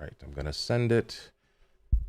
right, I'm gonna send it.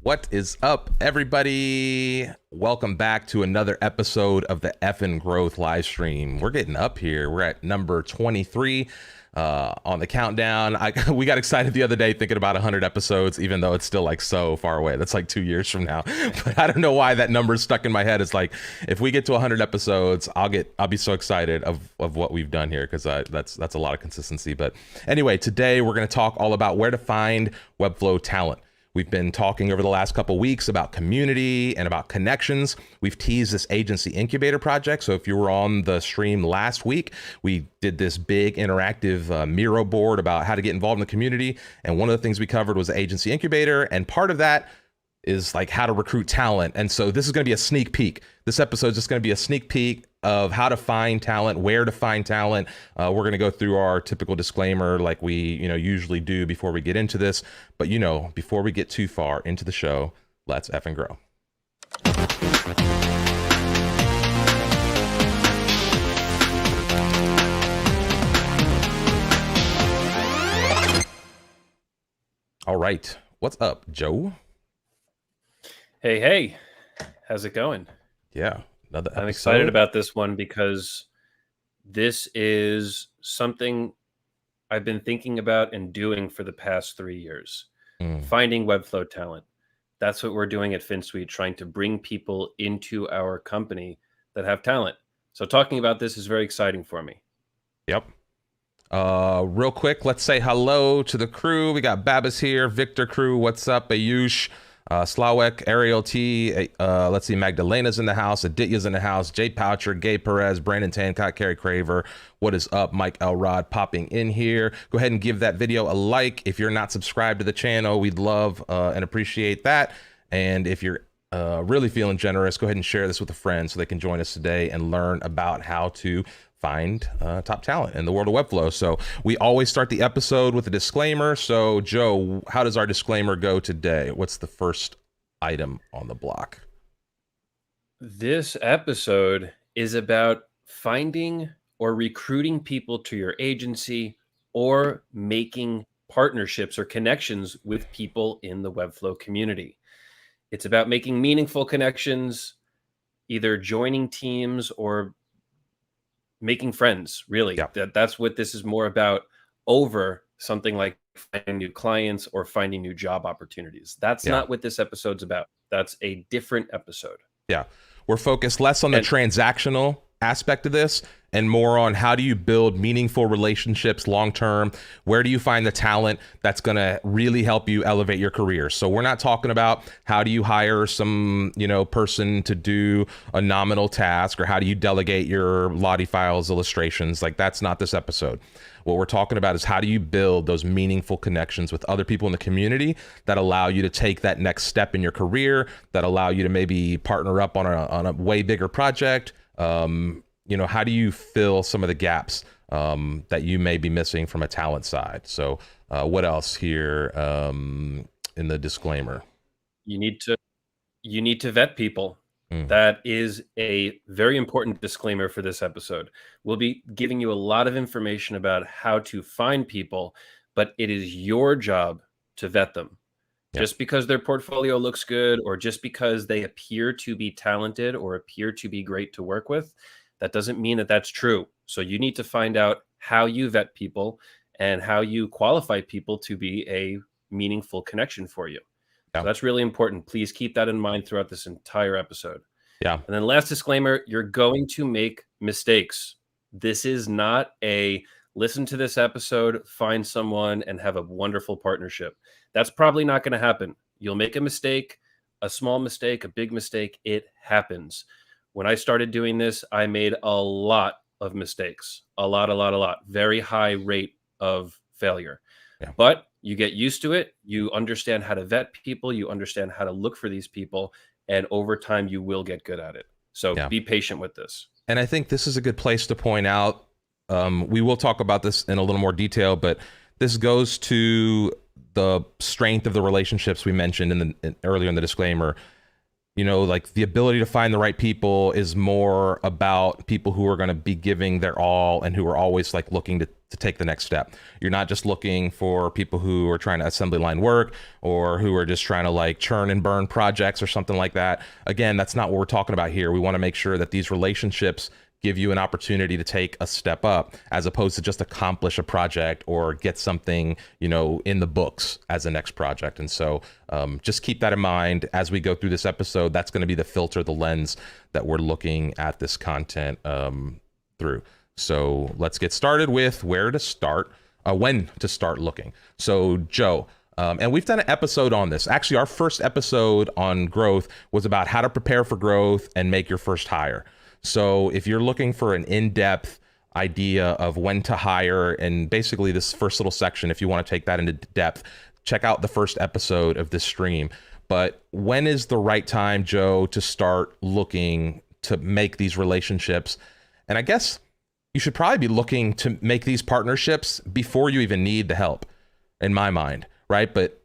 What is up, everybody? Welcome back to another episode of the Effin' Growth live stream. We're getting up here. We're at number 23 on the countdown. We got excited the other day thinking about 100 episodes, even though it's still like so far away. That's like 2 years from now. But I don't know why that number's stuck in my head. It's like, if we get to 100 episodes, I'll be so excited of what we've done here, because that's a lot of consistency. But anyway, today we're going to talk all about where to find Webflow talent. We've been talking over the last couple weeks about community and about connections. We've teased this agency incubator project. So if you were on the stream last week, we did this big interactive Miro board about how to get involved in the community. And one of the things we covered was the agency incubator. And part of that is like how to recruit talent. And so this is going to be a sneak peek. This episode is just going to be a sneak peek of how to find talent, where to find talent. We're going to go through our typical disclaimer like we usually do before we get into this. But before we get too far into the show, let's effing grow. All right, what's up, Joe? Hey, how's it going? Yeah, another episode. I'm excited about this one because this is something I've been thinking about and doing for the past 3 years. Finding Webflow talent. That's what we're doing at Finsweet, trying to bring people into our company that have talent. So talking about this is very exciting for me. Yep. Real quick, let's say hello to the crew. We got Babas here, Victor crew. What's up, Ayush? Slawek, Ariel T, let's see, Magdalena's in the house, Aditya's in the house, Jay Poucher, Gabe Perez, Brandon Tancock, Carrie Craver. What is up? Mike Elrod popping in here. Go ahead and give that video a like. If you're not subscribed to the channel, we'd love and appreciate that. And if you're really feeling generous, go ahead and share this with a friend so they can join us today and learn about how to find top talent in the world of Webflow. So we always start the episode with a disclaimer. So Joe, how does our disclaimer go today? What's the first item on the block? This episode is about finding or recruiting people to your agency or making partnerships or connections with people in the Webflow community. It's about making meaningful connections, either joining teams or making friends, really. Yeah. That's what this is more about, over something like finding new clients or finding new job opportunities. That's not what this episode's about. That's a different episode. Yeah. We're focused less on the transactional aspect of this and more on how do you build meaningful relationships long term? Where do you find the talent that's going to really help you elevate your career? So we're not talking about how do you hire some person to do a nominal task, or how do you delegate your Lottie files illustrations. Like, that's not this episode. What we're talking about is how do you build those meaningful connections with other people in the community that allow you to take that next step in your career, that allow you to maybe partner up on a way bigger project. How do you fill some of the gaps that you may be missing from a talent side? So what else here in the disclaimer? You need to vet people. That is a very important disclaimer for this episode. We'll be giving you a lot of information about how to find people, but it is your job to vet them. Yeah. Just because their portfolio looks good, or just because they appear to be talented or appear to be great to work with, that doesn't mean that that's true. So you need to find out how you vet people and how you qualify people to be a meaningful connection for you. Yeah. So that's really important. Please keep that in mind throughout this entire episode. Yeah. And then last disclaimer, you're going to make mistakes. This is not a listen to this episode, find someone, and have a wonderful partnership. That's probably not going to happen. You'll make a mistake, a small mistake, a big mistake. It happens. When I started doing this, I made a lot of mistakes, a lot, very high rate of failure. Yeah. But you get used to it. You understand how to vet people. You understand how to look for these people. And over time, you will get good at it. So be patient with this. And I think this is a good place to point out. We will talk about this in a little more detail, but this goes to the strength of the relationships we mentioned earlier in the disclaimer. Like the ability to find the right people is more about people who are going to be giving their all and who are always like looking to take the next step. You're not just looking for people who are trying to assembly line work or who are just trying to like churn and burn projects or something like that. Again, that's not what we're talking about here. We want to make sure that these relationships give you an opportunity to take a step up as opposed to just accomplish a project or get something, you know, in the books as a next project. And so just keep that in mind as we go through this episode. That's going to be the filter, the lens that we're looking at this content through. So let's get started with where to start, when to start looking. So Joe, and we've done an episode on this. Actually, our first episode on growth was about how to prepare for growth and make your first hire. So if you're looking for an in-depth idea of when to hire, and basically this first little section, if you want to take that into depth, check out the first episode of this stream. But when is the right time, Joe, to start looking to make these relationships? And I guess you should probably be looking to make these partnerships before you even need the help, in my mind, right? But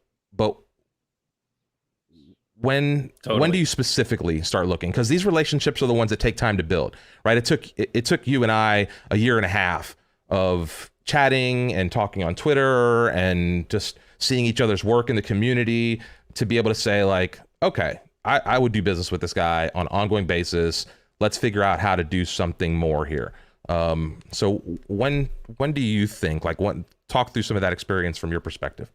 when do you specifically start looking? Because these relationships are the ones that take time to build, right? It took you and I a year and a half of chatting and talking on Twitter and just seeing each other's work in the community to be able to say like, okay, I would do business with this guy on an ongoing basis. Let's figure out how to do something more here. So when do you think, like, talk through some of that experience from your perspective?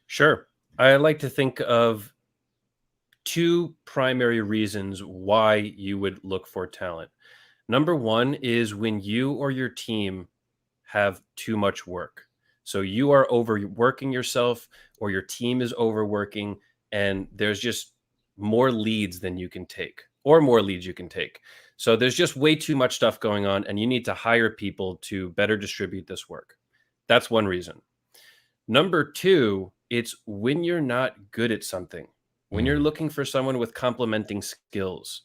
Sure. I like to think of two primary reasons why you would look for talent. Number one is when you or your team have too much work. So you are overworking yourself or your team is overworking and there's just more leads than you can take or more leads you can take. So there's just way too much stuff going on and you need to hire people to better distribute this work. That's one reason. Number two, it's when you're not good at something, when you're looking for someone with complementing skills.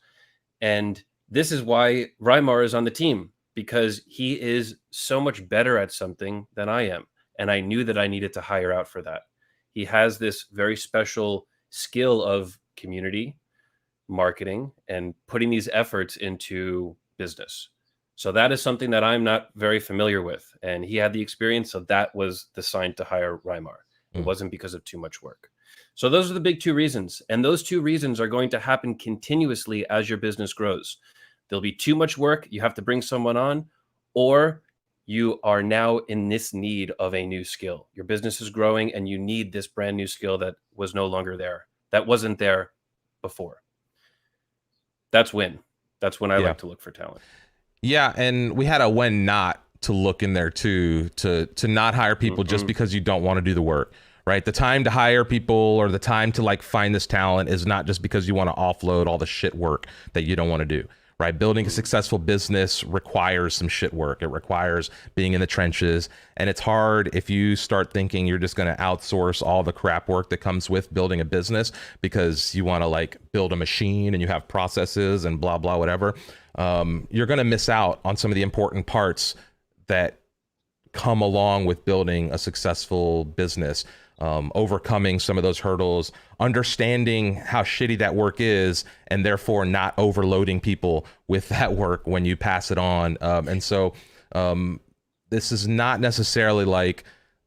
And this is why Rymar is on the team, because he is so much better at something than I am. And I knew that I needed to hire out for that. He has this very special skill of community, marketing, and putting these efforts into business. So that is something that I'm not very familiar with. And he had the experience. So that was the sign to hire Rymar. It wasn't because of too much work. So those are the big two reasons. And those two reasons are going to happen continuously as your business grows. There'll be too much work. You have to bring someone on, or you are now in this need of a new skill. Your business is growing and you need this brand new skill that was no longer there, that wasn't there before. That's when I like to look for talent. Yeah. And we had a when not to look in there too, to not hire people just because you don't want to do the work, right? The time to hire people or the time to like find this talent is not just because you want to offload all the shit work that you don't want to do, right? Building a successful business requires some shit work. It requires being in the trenches. And it's hard if you start thinking you're just going to outsource all the crap work that comes with building a business because you want to like build a machine and you have processes and blah, blah, whatever. You're going to miss out on some of the important parts that come along with building a successful business, overcoming some of those hurdles, understanding how shitty that work is, and therefore not overloading people with that work when you pass it on. And so this is not necessarily like,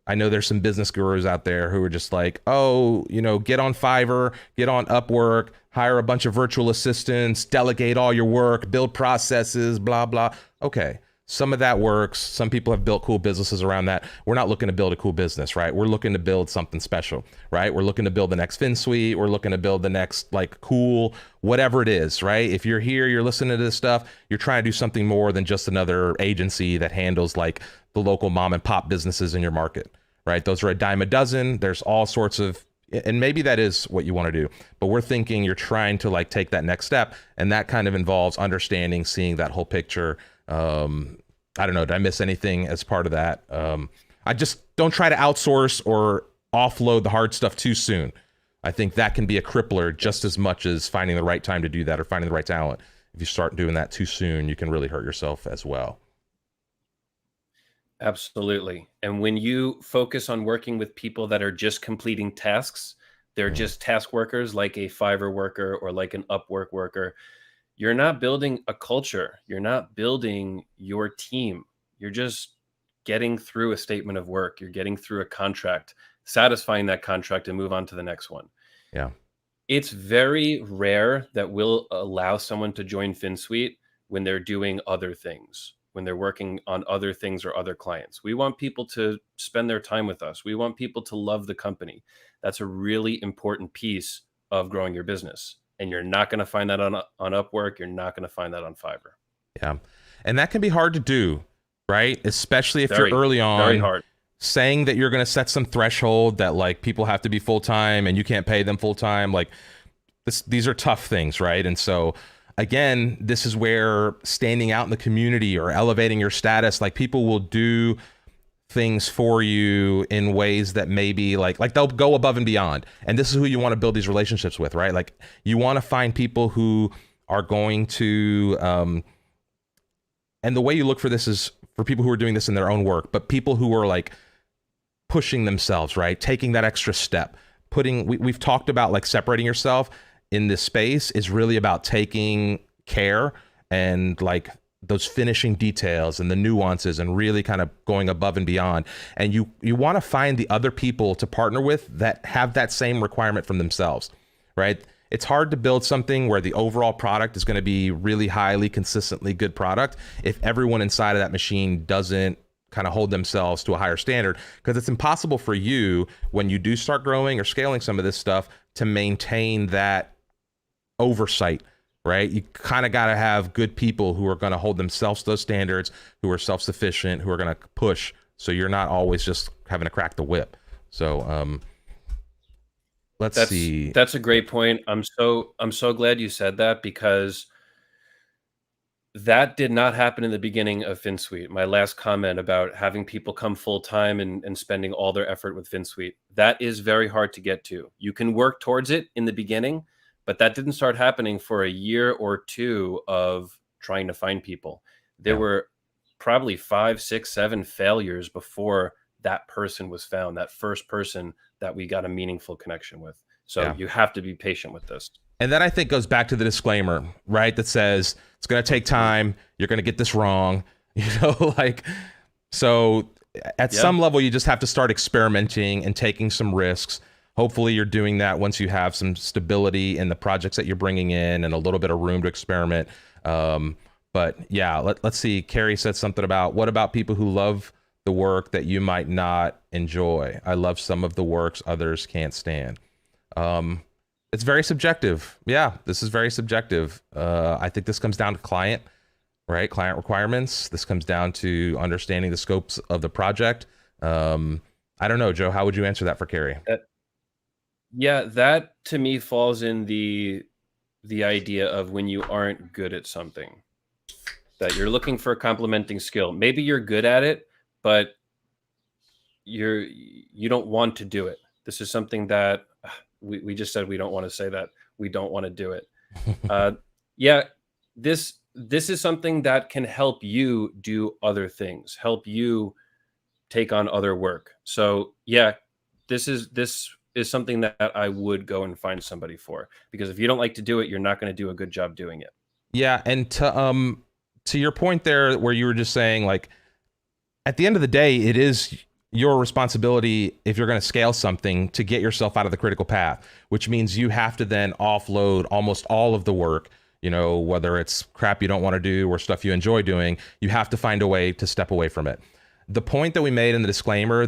I know there's some business gurus out there who are just like, oh, you know, get on Fiverr, get on Upwork, hire a bunch of virtual assistants, delegate all your work, build processes, blah, blah. Okay. Some of that works. Some people have built cool businesses around that. We're not looking to build a cool business, right? We're looking to build something special, right? We're looking to build the next Finsweet. We're looking to build the next like cool, whatever it is, right? If you're here, you're listening to this stuff, you're trying to do something more than just another agency that handles like the local mom and pop businesses in your market, right? Those are a dime a dozen. There's all sorts of, and maybe that is what you want to do, but we're thinking you're trying to like take that next step. And that kind of involves understanding, seeing that whole picture. I don't know. Did I miss anything as part of that? I just don't try to outsource or offload the hard stuff too soon. I think that can be a crippler just as much as finding the right time to do that or finding the right talent. If you start doing that too soon, you can really hurt yourself as well. Absolutely. And when you focus on working with people that are just completing tasks, they're just task workers like a Fiverr worker or like an Upwork worker. You're not building a culture. You're not building your team. You're just getting through a statement of work. You're getting through a contract, satisfying that contract, and move on to the next one. Yeah. It's very rare that we'll allow someone to join Finsweet when they're doing other things, when they're working on other things or other clients. We want people to spend their time with us. We want people to love the company. That's a really important piece of growing your business. And you're not going to find that on Upwork. You're not going to find that on Fiverr. Yeah. And that can be hard to do, right? Especially if Very, you're early on. Very hard. Saying that you're going to set some threshold that like people have to be full-time and you can't pay them full-time. Like these are tough things, right? And so again, this is where standing out in the community or elevating your status, like people will do things for you in ways that maybe like they'll go above and beyond. And this is who you want to build these relationships with, right? Like you want to find people who are going to, and the way you look for this is for people who are doing this in their own work, but people who are like pushing themselves, right? Taking that extra step, we've talked about like separating yourself in this space is really about taking care and like those finishing details and the nuances and really kind of going above and beyond. And you want to find the other people to partner with that have that same requirement from themselves, right? It's hard to build something where the overall product is going to be really highly consistently good product if everyone inside of that machine doesn't kind of hold themselves to a higher standard, because it's impossible for you when you do start growing or scaling some of this stuff to maintain that oversight, right? You kind of got to have good people who are going to hold themselves to those standards, who are self-sufficient, who are going to push, so you're not always just having to crack the whip. So let's see. That's a great point. I'm so glad you said that, because that did not happen in the beginning of Finsweet. My last comment about having people come full time and spending all their effort with Finsweet, that is very hard to get to. You can work towards it in the beginning, but that didn't start happening for a year or two of trying to find people. There were probably 5, 6, 7 failures before that person was found, that first person that we got a meaningful connection with. So you have to be patient with this. And that I think goes back to the disclaimer, right? That says it's going to take time. You're going to get this wrong, like, so at some level, you just have to start experimenting and taking some risks. Hopefully you're doing that once you have some stability in the projects that you're bringing in and a little bit of room to experiment. But yeah, let's see. Carrie said something about, what about people who love the work that you might not enjoy? I love some of the works others can't stand. It's very subjective. Yeah, this is very subjective. I think this comes down to client, right? Client requirements. This comes down to understanding the scopes of the project. I don't know, Joe, how would you answer that for Carrie? That to me falls in the idea of when you aren't good at something, that you're looking for a complementing skill. Maybe you're good at it, but you don't want to do it. This is something that we just said we don't want to say that. We don't want to do it. This is something that can help you do other things, help you take on other work. So this is something that I would go and find somebody for, because if you don't like to do it, you're not going to do a good job doing it. Yeah. And to your point there, where you were just saying, like, at the end of the day, it is your responsibility, if you're going to scale something, to get yourself out of the critical path, which means you have to then offload almost all of the work, whether it's crap you don't want to do or stuff you enjoy doing. You have to find a way to step away from it. The point that we made in the disclaimer,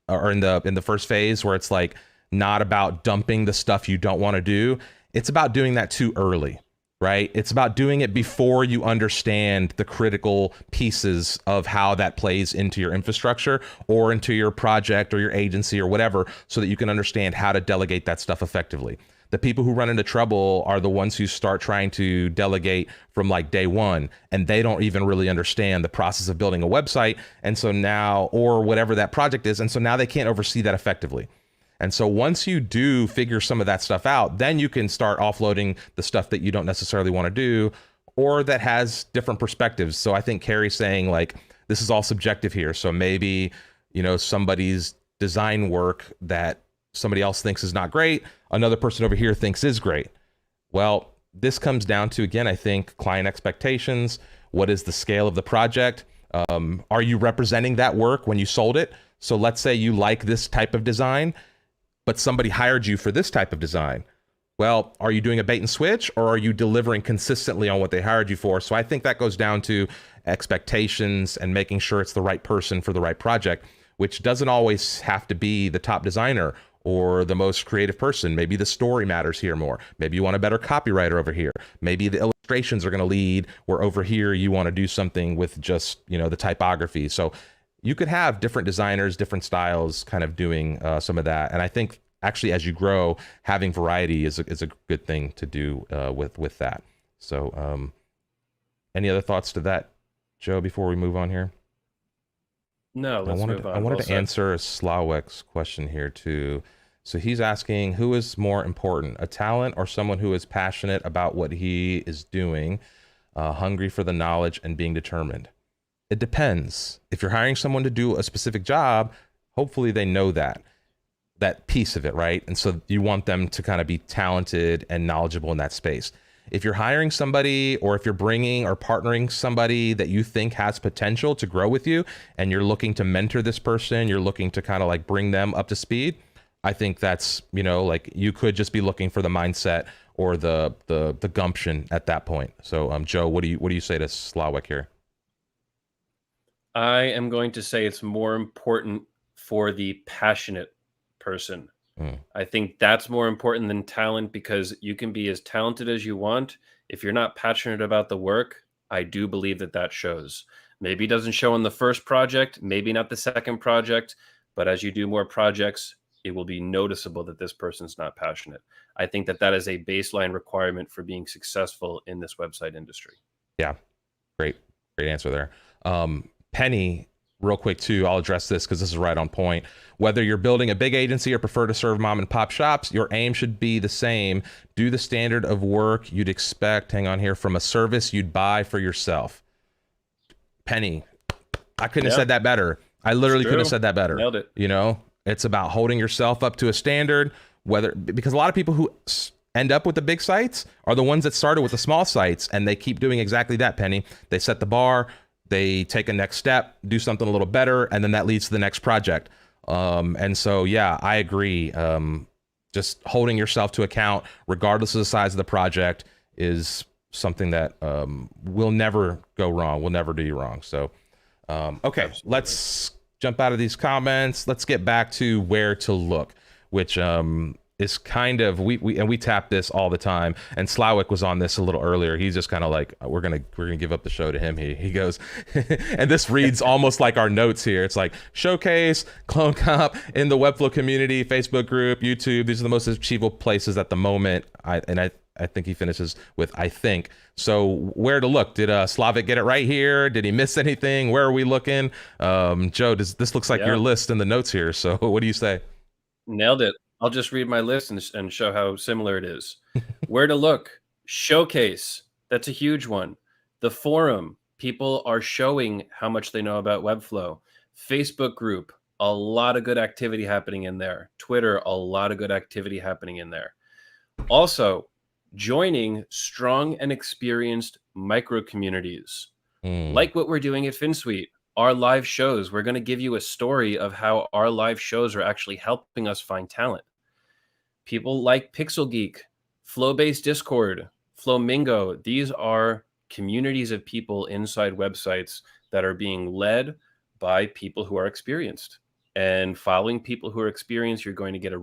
or in the first phase, where it's like not about dumping the stuff you don't want to do, it's about doing that too early, right? It's about doing it before you understand the critical pieces of how that plays into your infrastructure or into your project or your agency or whatever, so that you can understand how to delegate that stuff effectively. The people who run into trouble are the ones who start trying to delegate from like day one, and they don't even really understand the process of building a website. And so now, or whatever that project is, and so now they can't oversee that effectively. And so once you do figure some of that stuff out, then you can start offloading the stuff that you don't necessarily want to do, or that has different perspectives. So I think Carrie's saying, like, this is all subjective here. So maybe, somebody's design work that somebody else thinks is not great, another person over here thinks is great. Well, this comes down to, again, I think, client expectations. What is the scale of the project? Are you representing that work when you sold it? So let's say you like this type of design, but somebody hired you for this type of design. Well, are you doing a bait and switch, or are you delivering consistently on what they hired you for? So I think that goes down to expectations and making sure it's the right person for the right project, which doesn't always have to be the top designer or the most creative person. Maybe the story matters here more. Maybe you want a better copywriter over here. Maybe the illustrations are going to lead, where over here you want to do something with just, you know, the typography. So you could have different designers, different styles kind of doing some of that. And I think actually, as you grow, having variety is a good thing to do with that. So any other thoughts to that, Joe, before we move on here? No, let's move on. I wanted to answer Slawek's question here too. So he's asking, who is more important, a talent or someone who is passionate about what he is doing, hungry for the knowledge and being determined? It depends. If you're hiring someone to do a specific job, hopefully they know that piece of it, right? And so you want them to kind of be talented and knowledgeable in that space. If you're hiring somebody, or if you're bringing or partnering somebody that you think has potential to grow with you, and you're looking to mentor this person, you're looking to kind of like bring them up to speed, I think that's, you know, like you could just be looking for the mindset or the gumption at that point. So Joe, what do you say to Slawek here? I am going to say it's more important for the passionate person. I think that's more important than talent, because you can be as talented as you want. If you're not passionate about the work, I do believe that shows. Maybe it doesn't show in the first project, maybe not the second project, but as you do more projects, it will be noticeable that this person's not passionate. I think that is a baseline requirement for being successful in this website industry. Yeah, great answer there. Penny, real quick too, I'll address this because this is right on point. Whether you're building a big agency or prefer to serve mom and pop shops, your aim should be the same. Do the standard of work you'd expect, hang on here, from a service you'd buy for yourself. Penny, I couldn't have said that better. I literally couldn't have said that better. Nailed it. You know, it's about holding yourself up to a standard, because a lot of people who end up with the big sites are the ones that started with the small sites, and they keep doing exactly that, Penny. They set the bar, they take a next step, do something a little better, and then that leads to the next project. And so, yeah, I agree. Just holding yourself to account, regardless of the size of the project, is something that will never go wrong, will never do you wrong. So, okay, let's jump out of these comments. Let's get back to where to look, which is kind of, we tap this all the time, and Slawek was on this a little earlier. He's just kind of like, we're gonna give up the show to him. He goes, and this reads almost like our notes here. It's like showcase, clone comp in the Webflow community, Facebook group, YouTube. These are the most achievable places at the moment. I think he finishes with I think. So where to look? Did Slavic get it right here? Did he miss anything? Where are we looking? Joe, this looks like your list in the notes here. So what do you say? Nailed it. I'll just read my list and show how similar it is. Where to look? Showcase. That's a huge one. The forum. People are showing how much they know about Webflow. Facebook group. A lot of good activity happening in there. Twitter. A lot of good activity happening in there. Also, joining strong and experienced micro communities. Like what we're doing at Finsweet. Our live shows, we're going to give you a story of how our live shows are actually helping us find talent. People like Pixel Geek, Flow-based Discord, Flamingo. These are communities of people inside websites that are being led by people who are experienced. And following people who are experienced, you're going to get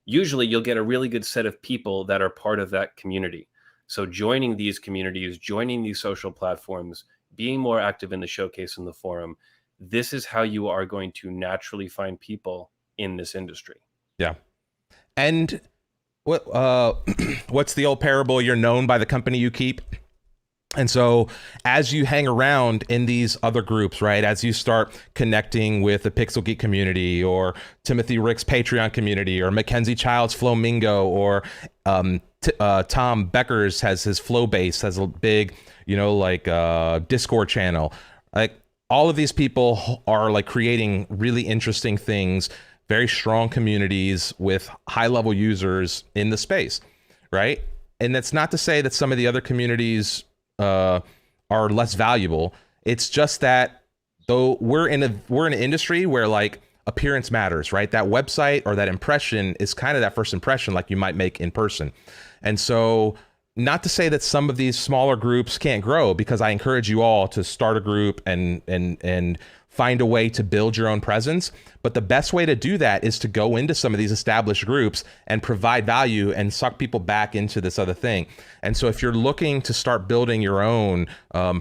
usually you'll get a really good set of people that are part of that community. So joining these communities, joining these social platforms, being more active in the showcase and the forum, this is how you are going to naturally find people in this industry. Yeah. And what's the old parable? You're known by the company you keep. And so as you hang around in these other groups, right, as you start connecting with the Pixel Geek community, or Timothy Rick's Patreon community, or Mackenzie Child's Flamingo, or Tom Becker's has his Flow-base, has a big, Discord channel. Like, all of these people are like creating really interesting things, very strong communities with high-level users in the space, right? And that's not to say that some of the other communities are less valuable. It's just that though we're in an industry where like appearance matters, right? That website or that impression is kind of that first impression like you might make in person. And so not to say that some of these smaller groups can't grow, because I encourage you all to start a group and find a way to build your own presence. But the best way to do that is to go into some of these established groups and provide value and suck people back into this other thing. And so if you're looking to start building your own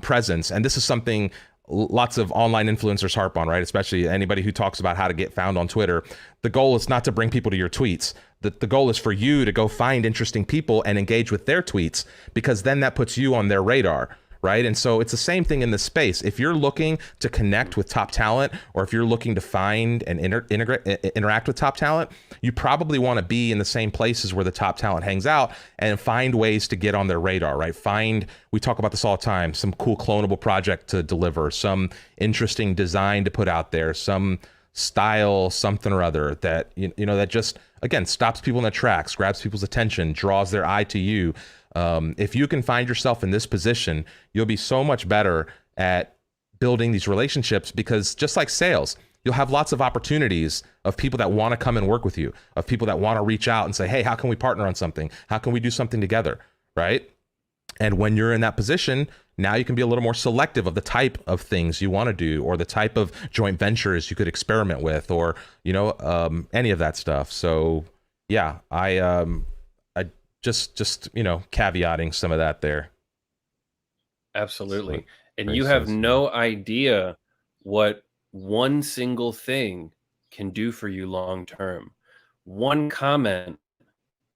presence, and this is something lots of online influencers harp on, right? Especially anybody who talks about how to get found on Twitter. The goal is not to bring people to your tweets. The goal is for you to go find interesting people and engage with their tweets, because then that puts you on their radar, right? And so it's the same thing in this space. If you're looking to connect with top talent, or if you're looking to find and interact with top talent, you probably want to be in the same places where the top talent hangs out and find ways to get on their radar, right? We talk about this all the time, some cool clonable project to deliver, some interesting design to put out there, some style, something or other that, that just, again, stops people in their tracks, grabs people's attention, draws their eye to you. If you can find yourself in this position, you'll be so much better at building these relationships, because just like sales, you'll have lots of opportunities of people that want to come and work with you, of people that want to reach out and say, hey, how can we partner on something? How can we do something together? Right? And when you're in that position, now you can be a little more selective of the type of things you want to do, or the type of joint ventures you could experiment with, or, any of that stuff. So yeah, I just caveating some of that there. Absolutely. And you have no idea what one single thing can do for you long term. One comment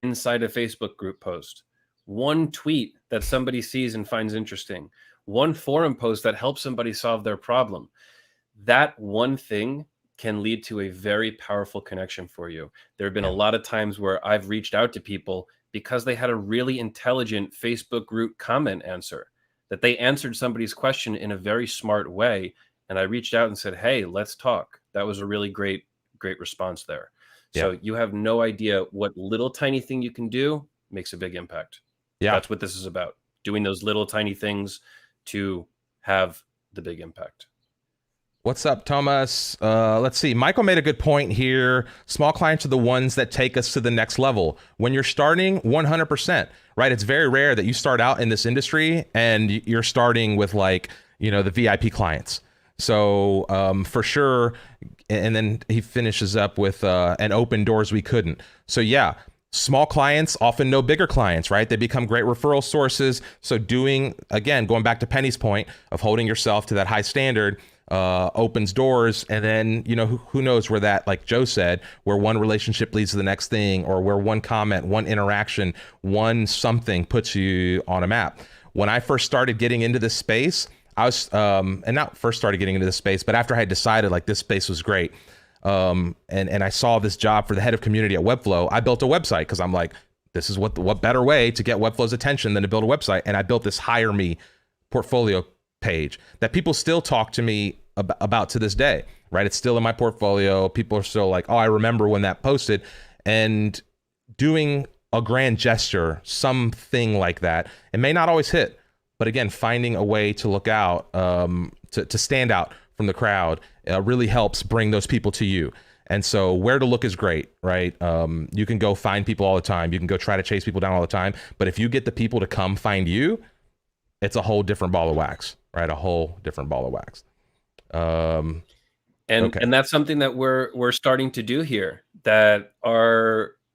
inside a Facebook group post, one tweet that somebody sees and finds interesting, one forum post that helps somebody solve their problem. That one thing can lead to a very powerful connection for you. There have been a lot of times where I've reached out to people because they had a really intelligent Facebook group comment answer, that they answered somebody's question in a very smart way. And I reached out and said, hey, let's talk. That was a really great response there. Yeah. So you have no idea what little tiny thing you can do makes a big impact. Yeah. That's what this is about. Doing those little tiny things to have the big impact. What's up, Thomas? Let's see. Michael made a good point here. Small clients are the ones that take us to the next level. When you're starting, 100%, right? It's very rare that you start out in this industry and you're starting with the VIP clients. So for sure. And then he finishes up with and open doors we couldn't. So yeah, small clients often know bigger clients, right? They become great referral sources. So going back to Penny's point of holding yourself to that high standard, opens doors. And then, who knows where that, like Joe said, where one relationship leads to the next thing, or where one comment, one interaction, one something puts you on a map. When I first started getting into this space, I was, and not first started getting into this space, but after I had decided like this space was great. And I saw this job for the head of community at Webflow, I built a website because I'm like, this is what better way to get Webflow's attention than to build a website. And I built this Hire Me portfolio page that people still talk to me about to this day, right? It's still in my portfolio. People are still like, oh, I remember when that posted. And doing a grand gesture, something like that, it may not always hit, but again, finding a way to look out, to stand out from the crowd really helps bring those people to you. And so where to look is great, right? You can go find people all the time. You can go try to chase people down all the time. But if you get the people to come find you, it's a whole different ball of wax, right? A whole different ball of wax. And that's something that we're starting to do here, that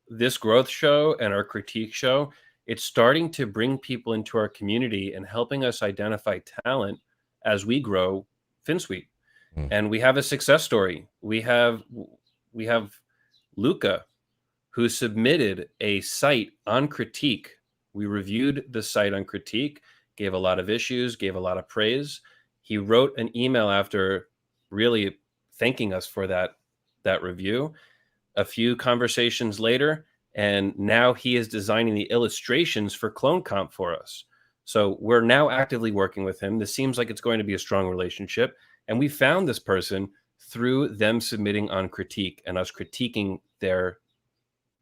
this growth show and our critique show, it's starting to bring people into our community and helping us identify talent as we grow Finsweet. And we have a success story. We have Luca, who submitted a site on critique. We reviewed the site on critique, gave a lot of issues, gave a lot of praise. He wrote an email after really thanking us for that review. A few conversations later, and now he is designing the illustrations for Clone Comp for us. So we're now actively working with him. This seems like it's going to be a strong relationship. And we found this person through them submitting on critique and us critiquing their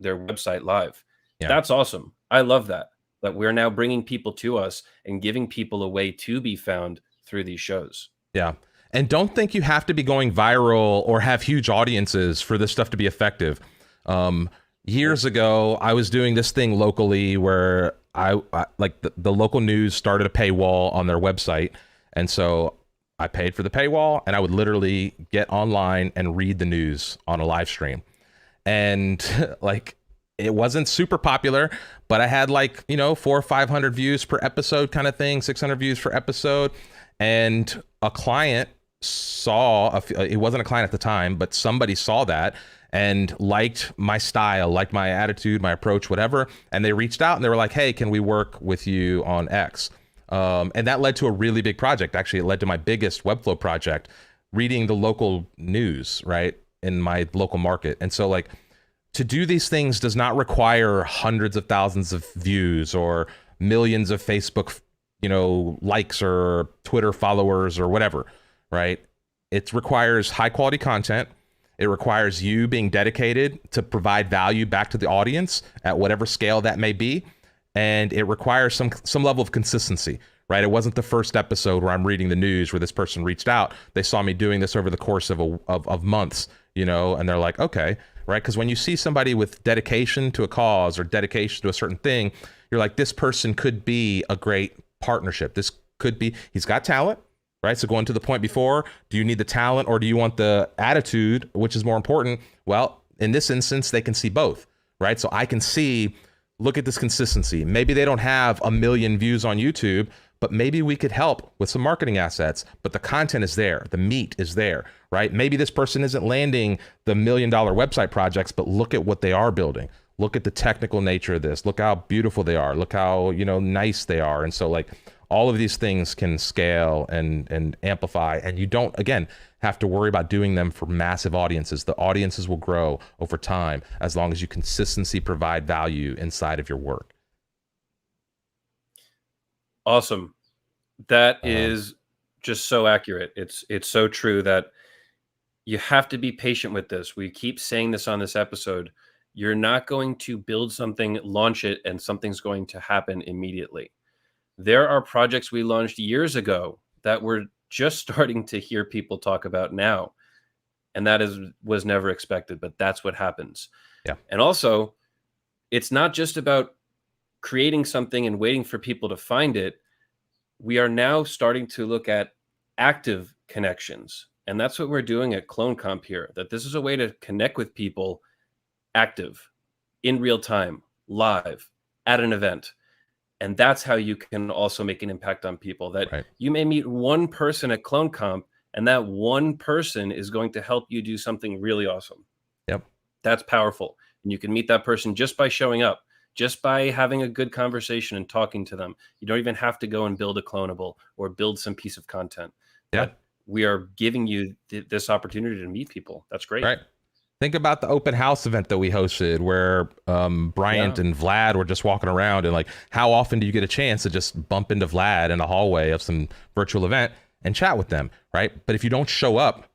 website live. Yeah. That's awesome. I love that we're now bringing people to us and giving people a way to be found through these shows. Yeah. And don't think you have to be going viral or have huge audiences for this stuff to be effective. Years ago, I was doing this thing locally where I like the local news started a paywall on their website. And so I paid for the paywall and I would literally get online and read the news on a live stream. And like, it wasn't super popular, but I had like, 400 or 500 views per episode kind of thing, 600 views per episode. And a client saw, it wasn't a client at the time, but somebody saw that and liked my style, liked my attitude, my approach, whatever. And they reached out and they were like, hey, can we work with you on X? And that led to a really big project. Actually, it led to my biggest Webflow project, reading the local news, right, in my local market. And so like, to do these things does not require hundreds of thousands of views or millions of Facebook, likes or Twitter followers or whatever, right? It requires high quality content. It requires you being dedicated to provide value back to the audience at whatever scale that may be. And it requires some level of consistency, right? It wasn't the first episode where I'm reading the news where this person reached out. They saw me doing this over the course of months, and they're like, okay, right? Because when you see somebody with dedication to a cause or dedication to a certain thing, you're like, this person could be a great partnership. This could be, he's got talent, right? So going to the point before, do you need the talent or do you want the attitude, which is more important? Well, in this instance, they can see both, right? So I can see, look at this consistency. Maybe they don't have 1 million views on YouTube, but maybe we could help with some marketing assets, but the content is there. The meat is there, right? Maybe this person isn't landing the $1 million website projects, but look at what they are building. Look at the technical nature of this. Look how beautiful they are. Look how, nice they are. And so like all of these things can scale and amplify. And you don't, again, have to worry about doing them for massive audiences. The audiences will grow over time as long as you consistently provide value inside of your work. Awesome. That is just so accurate. It's so true that you have to be patient with this. We keep saying this on this episode. You're not going to build something, launch it, and something's going to happen immediately. There are projects we launched years ago that we're just starting to hear people talk about now. And that was never expected, but that's what happens. Yeah. And also, it's not just about creating something and waiting for people to find it. We are now starting to look at active connections. And that's what we're doing at CloneComp here, that this is a way to connect with people active, in real time, live, at an event. And that's how you can also make an impact on people. That right. You may meet one person at CloneComp, and that one person is going to help you do something really awesome. Yep. That's powerful. And you can meet that person just by showing up, just by having a good conversation and talking to them. You don't even have to go and build a clonable or build some piece of content. Yeah. But we are giving you this opportunity to meet people. That's great. Right. Think about the open house event that we hosted where Bryant and Vlad were just walking around, and like, how often do you get a chance to just bump into Vlad in the hallway of some virtual event and chat with them, right? But if you don't show up,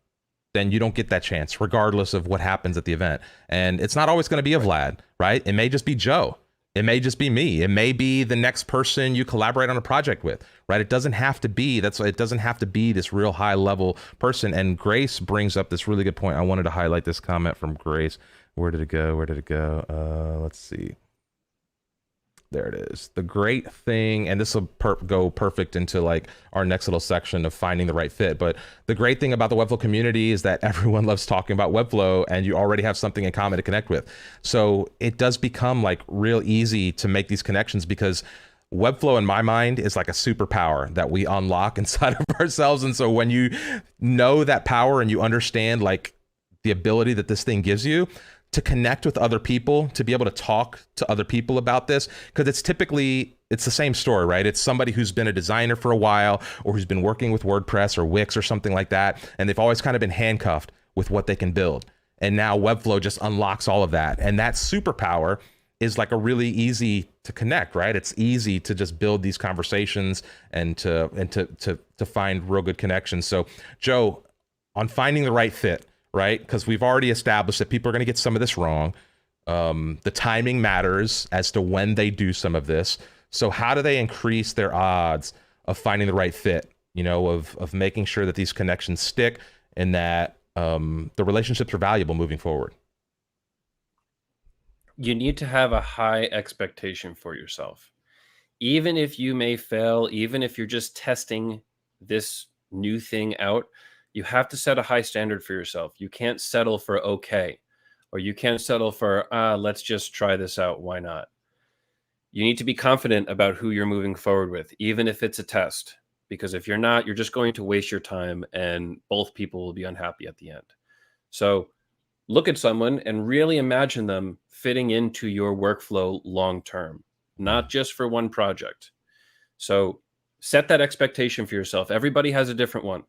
then you don't get that chance, regardless of what happens at the event. And it's not always going to be a Vlad, right? It may just be Joe. It may just be me. It may be the next person you collaborate on a project with, right? It doesn't have to be, it doesn't have to be this real high level person. And Grace brings up this really good point. I wanted to highlight this comment from Grace. Where did it go? Let's see. There it is. The great thing, and this will go perfect into like our next little section of finding the right fit. But the great thing about the Webflow community is that everyone loves talking about Webflow, and you already have something in common to connect with. So it does become like real easy to make these connections, because Webflow, in my mind, is like a superpower that we unlock inside of ourselves. And so when you know that power and you understand like the ability that this thing gives you to connect with other people, to be able to talk to other people about this, because it's the same story, right? It's somebody who's been a designer for a while, or who's been working with WordPress or Wix or something like that, and they've always kind of been handcuffed with what they can build. And now Webflow just unlocks all of that. And that superpower is like a really easy to connect, right? It's easy to just build these conversations and to find real good connections. So Joe, on finding the right fit, right? Because we've already established that people are going to get some of this wrong. The timing matters as to when they do some of this. So how do they increase their odds of finding the right fit of making sure that these connections stick and that the relationships are valuable moving forward? You need to have a high expectation for yourself. Even if you may fail, even if you're just testing this new thing out, you have to set a high standard for yourself. You can't settle for okay, or you can't settle for, let's just try this out. Why not? You need to be confident about who you're moving forward with, even if it's a test. Because if you're not, you're just going to waste your time and both people will be unhappy at the end. So look at someone and really imagine them fitting into your workflow long term, not just for one project. So set that expectation for yourself. Everybody has a different one.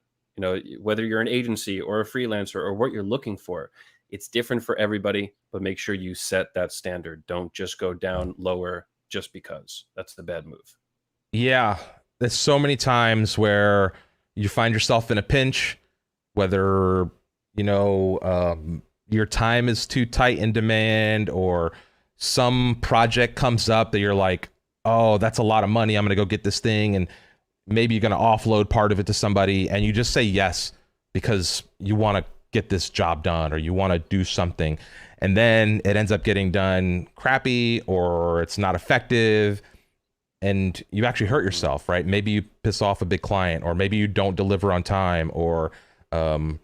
Whether you're an agency or a freelancer or what you're looking for, it's different for everybody, but make sure you set that standard. Don't just go down lower just because. That's the bad move. Yeah, there's so many times where you find yourself in a pinch, whether, your time is too tight in demand or some project comes up that you're like, oh, that's a lot of money. I'm going to go get this thing. And maybe you're going to offload part of it to somebody and you just say yes because you want to get this job done or you want to do something. And then it ends up getting done crappy or it's not effective. And you actually hurt yourself, right? Maybe you piss off a big client or maybe you don't deliver on time or, okay,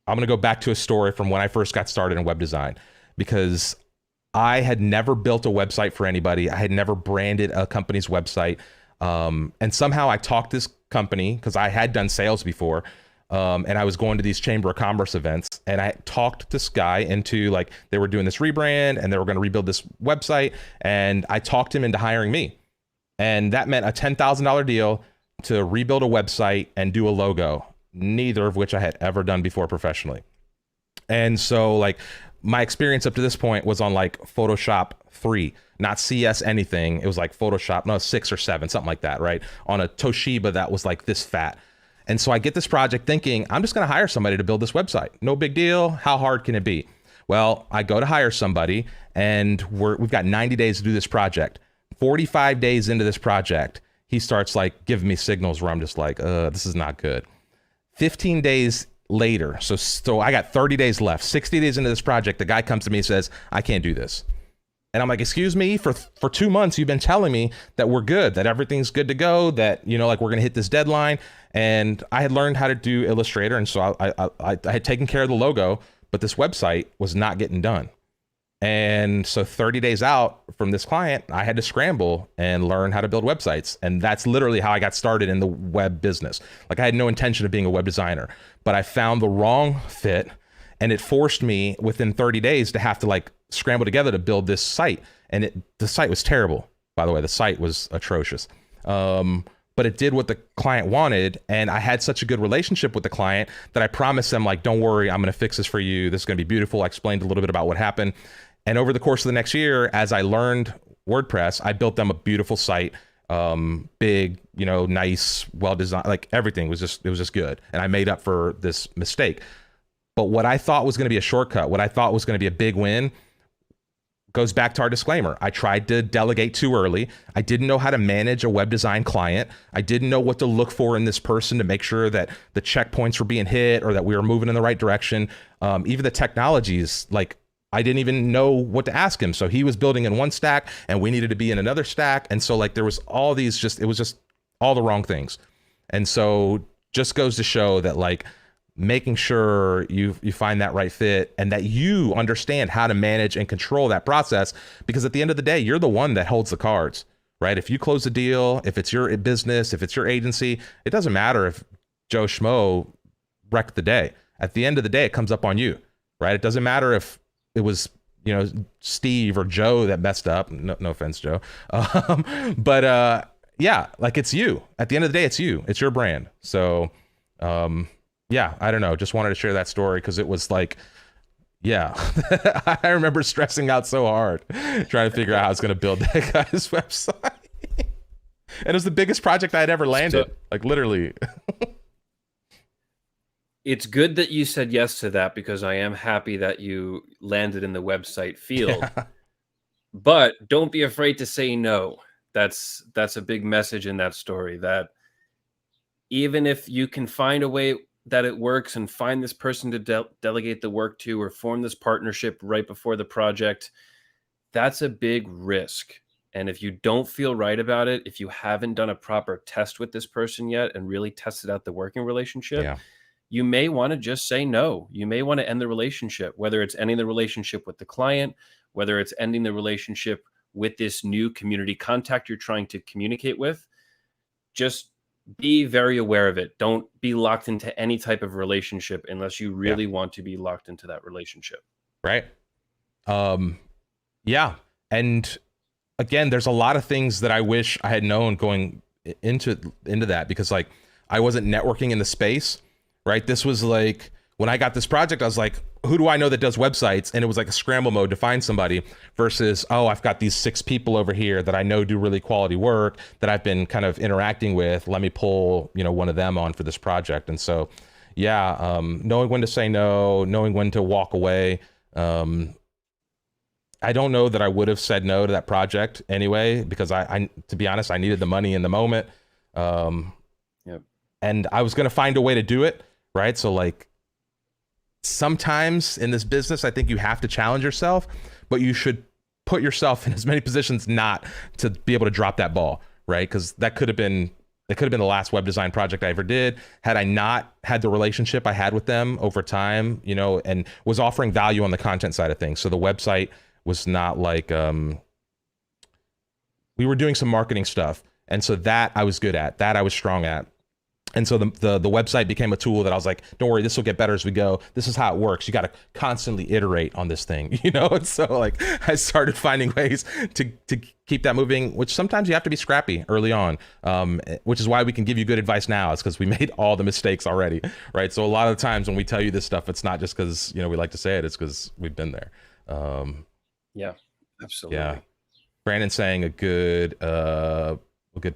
I'm going to go back to a story from when I first got started in web design because I had never built a website for anybody. I had never branded a company's website. And somehow I talked this company because I had done sales before. And I was going to these Chamber of Commerce events and I talked this guy into like, they were doing this rebrand and they were going to rebuild this website. And I talked him into hiring me. And that meant a $10,000 deal to rebuild a website and do a logo, neither of which I had ever done before professionally. And so like my experience up to this point was on like Photoshop 3, not CS anything. It was like Photoshop, no, 6 or 7, something like that, right? On a Toshiba that was like this fat. And so I get this project thinking, I'm just going to hire somebody to build this website. No big deal. How hard can it be? Well, I go to hire somebody and we've got 90 days to do this project. 45 days into this project, he starts like giving me signals where I'm just like, this is not good. 15 days later, so I got 30 days left, 60 days into this project, the guy comes to me and says, I can't do this. And I'm like, excuse me, for 2 months, you've been telling me that we're good, that everything's good to go, that, like we're going to hit this deadline. And I had learned how to do Illustrator. And so I had taken care of the logo, but this website was not getting done. And so 30 days out from this client, I had to scramble and learn how to build websites. And that's literally how I got started in the web business. Like I had no intention of being a web designer, but I found the wrong fit and it forced me within 30 days to have to like scramble together to build this site. And the site was terrible, by the way. The site was atrocious. But it did what the client wanted. And I had such a good relationship with the client that I promised them like, don't worry, I'm going to fix this for you. This is going to be beautiful. I explained a little bit about what happened. And over the course of the next year, as I learned WordPress, I built them a beautiful site, big, nice, well-designed, like everything was just good. And I made up for this mistake. But what I thought was going to be a shortcut, what I thought was going to be a big win, goes back to our disclaimer. I tried to delegate too early. I didn't know how to manage a web design client. I didn't know what to look for in this person to make sure that the checkpoints were being hit or that we were moving in the right direction. Even the technologies, like I didn't even know what to ask him. So he was building in one stack and we needed to be in another stack. And so like there was all these it was just all the wrong things. And so just goes to show that like making sure you find that right fit and that you understand how to manage and control that process, because at the end of the day, you're the one that holds the cards, right? If you close a deal, if it's your business, if it's your agency, it doesn't matter if Joe Schmo wrecked the day. At the end of the day, it comes up on you, right? It doesn't matter if it was, Steve or Joe that messed up. No offense, Joe. But yeah, like it's you. At the end of the day, it's you. It's your brand. So, yeah, I don't know. Just wanted to share that story because it was like, yeah, I remember stressing out so hard trying to figure out how I was going to build that guy's website. And it was the biggest project I had ever landed, like literally. It's good that you said yes to that because I am happy that you landed in the website field. Yeah. But don't be afraid to say no. That's a big message in that story, that even if you can find a way that it works and find this person to delegate the work to, or form this partnership right before the project, that's a big risk. And if you don't feel right about it, if you haven't done a proper test with this person yet and really tested out the working relationship, Yeah. you may want to just say no. You may want to end the relationship, whether it's ending the relationship with the client, whether it's ending the relationship with this new community contact you're trying to communicate with. Just be very aware of it. Don't be locked into any type of relationship unless you really want to be locked into that relationship. Right. Yeah. And again, there's a lot of things that I wish I had known going into that, because like I wasn't networking in the space, right? This was like, when I got this project, I was like, who do I know that does websites? And it was like a scramble mode to find somebody, versus, oh, I've got these 6 people over here that I know do really quality work that I've been kind of interacting with. Let me pull, one of them on for this project. And so, yeah, knowing when to say no, knowing when to walk away. I don't know that I would have said no to that project anyway, because I to be honest, I needed the money in the moment. And I was going to find a way to do it. Right. So like, sometimes in this business, I think you have to challenge yourself, but you should put yourself in as many positions not to be able to drop that ball, right? Because that could have been the last web design project I ever did. Had I not had the relationship I had with them over time, and was offering value on the content side of things. So the website was not like, we were doing some marketing stuff. And so that I was good at, that I was strong at. And so the website became a tool that I was like, don't worry, this will get better as we go. This is how it works. You got to constantly iterate on this thing, And so like I started finding ways to keep that moving, which sometimes you have to be scrappy early on, which is why we can give you good advice now. It's because we made all the mistakes already, right? So a lot of the times when we tell you this stuff, it's not just because, we like to say it. It's because we've been there. Yeah, absolutely. Yeah. Brandon's saying a good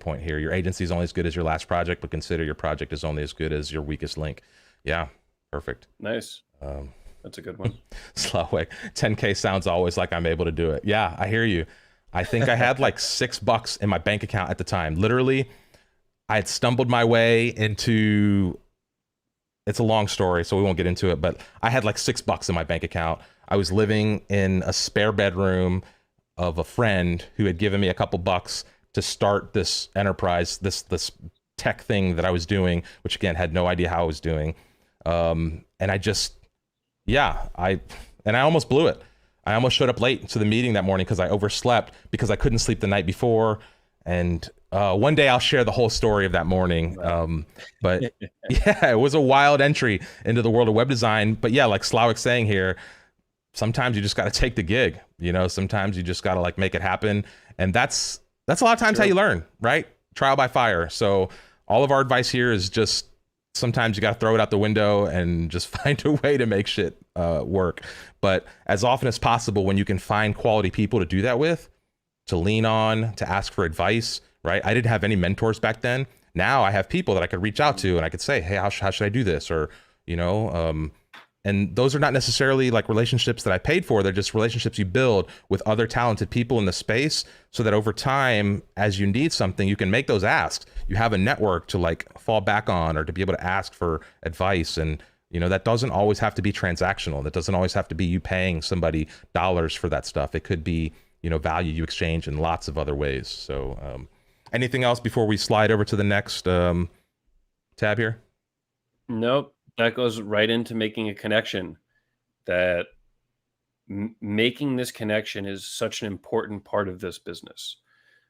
point here. Your agency is only as good as your last project, but consider your project is only as good as your weakest link. Yeah, perfect. Nice. That's a good one. Slowway, 10K sounds always like I'm able to do it. Yeah, I hear you. I think I had like $6 in my bank account at the time. Literally, I had stumbled my way into, it's a long story, so we won't get into it, but I had like $6 in my bank account. I was living in a spare bedroom of a friend who had given me a couple bucks to start this enterprise, this tech thing that I was doing, which again, had no idea how I was doing. And I just, I almost blew it. I almost showed up late to the meeting that morning because I overslept, because I couldn't sleep the night before. And one day I'll share the whole story of that morning. But yeah, it was a wild entry into the world of web design. But yeah, like Slawik's saying here, sometimes you just got to take the gig, sometimes you just got to like make it happen. And that's a lot of times how you learn, right? Trial by fire. So all of our advice here is just, sometimes you got to throw it out the window and just find a way to make shit work. But as often as possible, when you can find quality people to do that with, to lean on, to ask for advice, right? I didn't have any mentors back then. Now I have people that I could reach out to and I could say, hey, how should I do this? Or, and those are not necessarily like relationships that I paid for. They're just relationships you build with other talented people in the space, so that over time, as you need something, you can make those asks. You have a network to like fall back on, or to be able to ask for advice. And, that doesn't always have to be transactional. That doesn't always have to be you paying somebody dollars for that stuff. It could be, value you exchange in lots of other ways. So anything else before we slide over to the next tab here? Nope. That goes right into making a connection. That making this connection is such an important part of this business.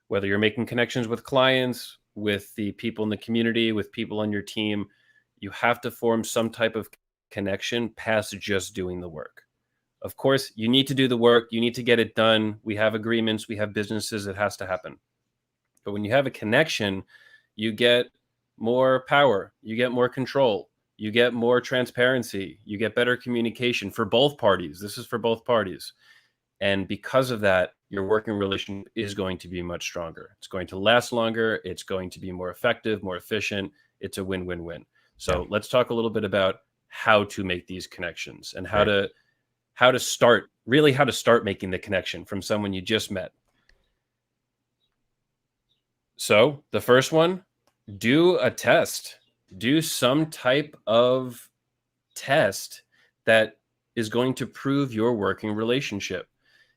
Whether you're making connections with clients, with the people in the community, with people on your team, you have to form some type of connection past just doing the work. Of course, you need to do the work. You need to get it done. We have agreements. We have businesses. It has to happen. But when you have a connection, you get more power. You get more control. You get more transparency. You get better communication for both parties. This is for both parties. And because of that, your working relationship is going to be much stronger. It's going to last longer. It's going to be more effective, more efficient. It's a win-win-win. So let's talk a little bit about how to make these connections and how to start making the connection from someone you just met. So the first one, do a test. Do some type of test that is going to prove your working relationship.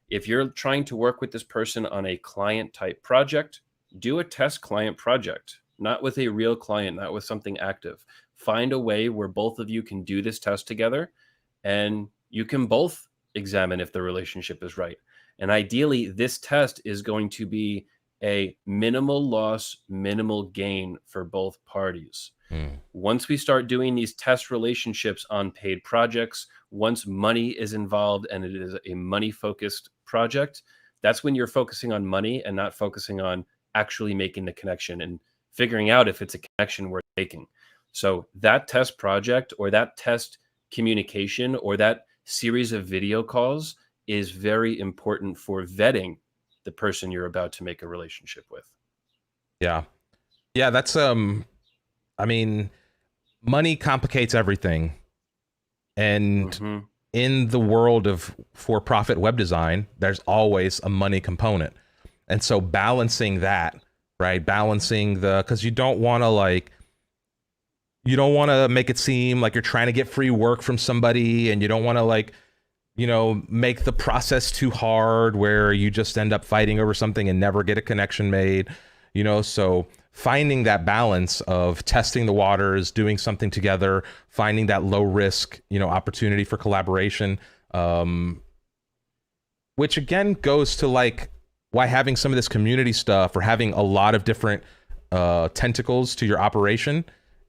If you're trying to work with this person on a client type project, do a test client project, not with a real client, not with something active. Find a way where both of you can do this test together and you can both examine if the relationship is right. And ideally, this test is going to be a minimal loss, minimal gain for both parties. Mm. Once we start doing these test relationships on paid projects, once money is involved and it is a money focused project, that's when you're focusing on money and not focusing on actually making the connection and figuring out if it's a connection worth making. So that test project or that test communication or that series of video calls is very important for vetting the person you're about to make a relationship with. Yeah. Yeah, that's I mean, money complicates everything. And in the world of for-profit web design, there's always a money component. And so balancing that, right? Balancing because you don't want to make it seem like you're trying to get free work from somebody, and you don't want to make the process too hard where you just end up fighting over something and never get a connection made, so finding that balance of testing the waters, doing something together, finding that low risk, opportunity for collaboration, which again goes to why having some of this community stuff or having a lot of different tentacles to your operation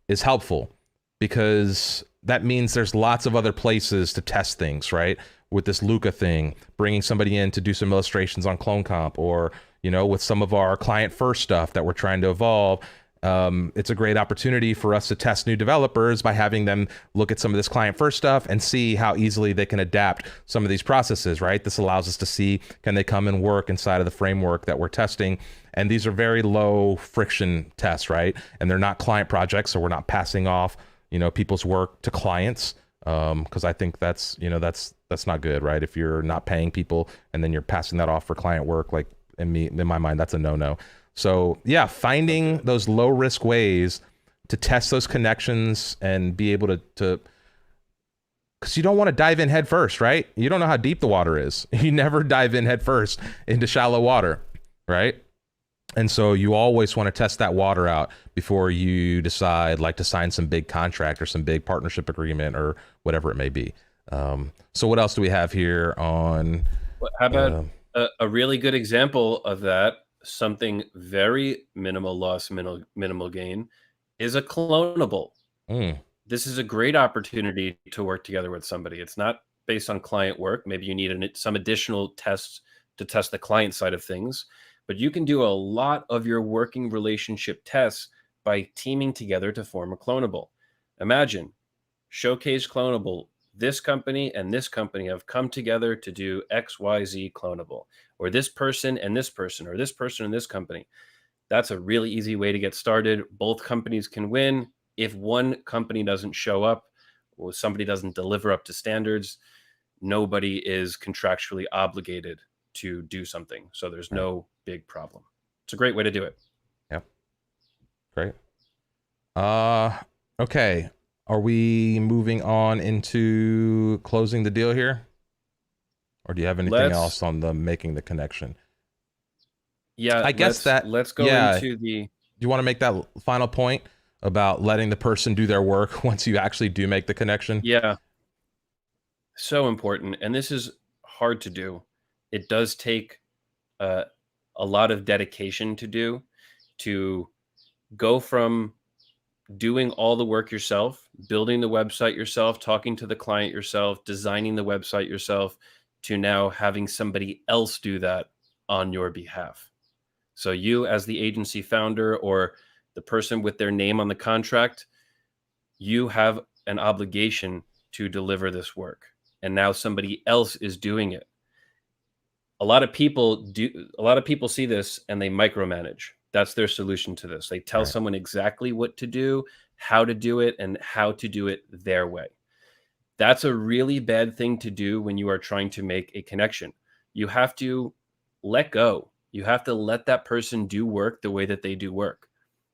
is helpful, because that means there's lots of other places to test things, right? With this Luca thing, bringing somebody in to do some illustrations on Clone Comp, or with some of our client first stuff that we're trying to evolve. It's a great opportunity for us to test new developers by having them look at some of this client first stuff and see how easily they can adapt some of these processes, right? This allows us to see, can they come and work inside of the framework that we're testing? And these are very low friction tests, right? And they're not client projects, so we're not passing off, people's work to clients. Because I think that's not good, right? If you're not paying people and then you're passing that off for client work, in my mind, that's a no-no. So yeah, finding those low risk ways to test those connections and be able to because you don't want to dive in head first, right? You don't know how deep the water is. You never dive in head first into shallow water, right? And so you always want to test that water out before you decide to sign some big contract or some big partnership agreement or whatever it may be. So what else do we have here on? How about a really good example of that? Something very minimal loss, minimal gain is a clonable. This is a great opportunity to work together with somebody. It's not based on client work. Maybe you need some additional tests to test the client side of things, but you can do a lot of your working relationship tests by teaming together to form a clonable. Imagine, Showcase Clonable. This company and this company have come together to do XYZ clonable, or this person and this person, or this person and this company. That's a really easy way to get started. Both companies can win. If one company doesn't show up or somebody doesn't deliver up to standards, nobody is contractually obligated to do something. So there's no big problem. It's a great way to do it. Yep. Great. Okay. Are we moving on into closing the deal here? Or do you have anything else on the making the connection? Yeah, I guess let's go into the... Do you want to make that final point about letting the person do their work once you actually do make the connection? Yeah. So important. And this is hard to do. It does take a lot of dedication to go from doing all the work yourself, building the website yourself, talking to the client yourself, designing the website yourself, to now having somebody else do that on your behalf. So you, as the agency founder or the person with their name on the contract, you have an obligation to deliver this work. And now somebody else is doing it. A lot of people see this and they micromanage. That's their solution to this. They tell someone exactly what to do, how to do it, and how to do it their way. That's a really bad thing to do when you are trying to make a connection. You have to let go. You have to let that person do work the way that they do work.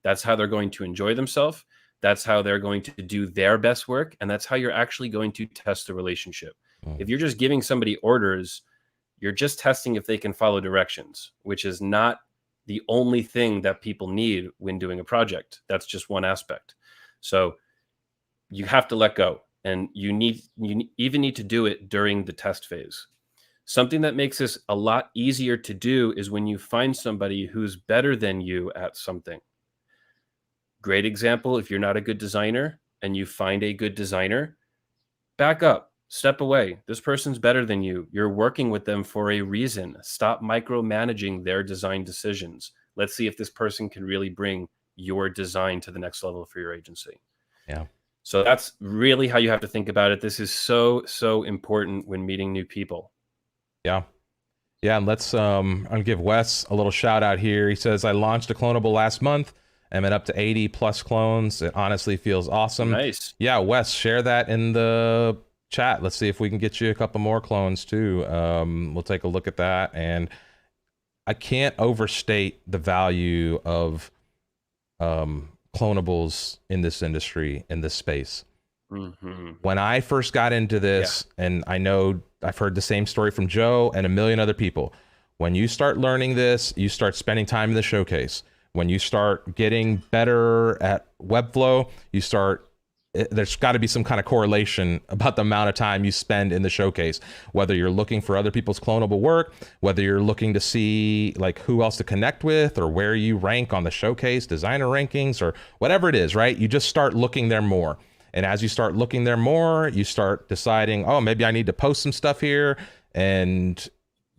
That's how they're going to enjoy themselves. That's how they're going to do their best work. And that's how you're actually going to test the relationship. If you're just giving somebody orders, you're just testing if they can follow directions, which is not the only thing that people need when doing a project. That's just one aspect. So you have to let go, and you even need to do it during the test phase. Something that makes this a lot easier to do is when you find somebody who's better than you at something. Great example, if you're not a good designer and you find a good designer, back up, step away. This person's better than you. You're working with them for a reason. Stop micromanaging their design decisions. Let's see if this person can really bring your design to the next level for your agency. Yeah. So that's really how you have to think about it. This is so, so important when meeting new people. Yeah. Yeah. And let's, I'm going to give Wes a little shout out here. He says, I launched a clonable last month. I'm at up to 80 plus clones. It honestly feels awesome. Nice. Yeah. Wes, share that in the chat. Let's see if we can get you a couple more clones too. We'll take a look at that. And I can't overstate the value of clonables in this industry, in this space. When I first got into this, and I know I've heard the same story from Joe and a million other people, when you start learning this, you start spending time in the showcase. When you start getting better at Webflow, there's got to be some kind of correlation about the amount of time you spend in the showcase, whether you're looking for other people's clonable work, whether you're looking to see like who else to connect with, or where you rank on the showcase designer rankings, or whatever it is, right? You just start looking there more. And as you start looking there more, you start deciding, oh, maybe I need to post some stuff here, and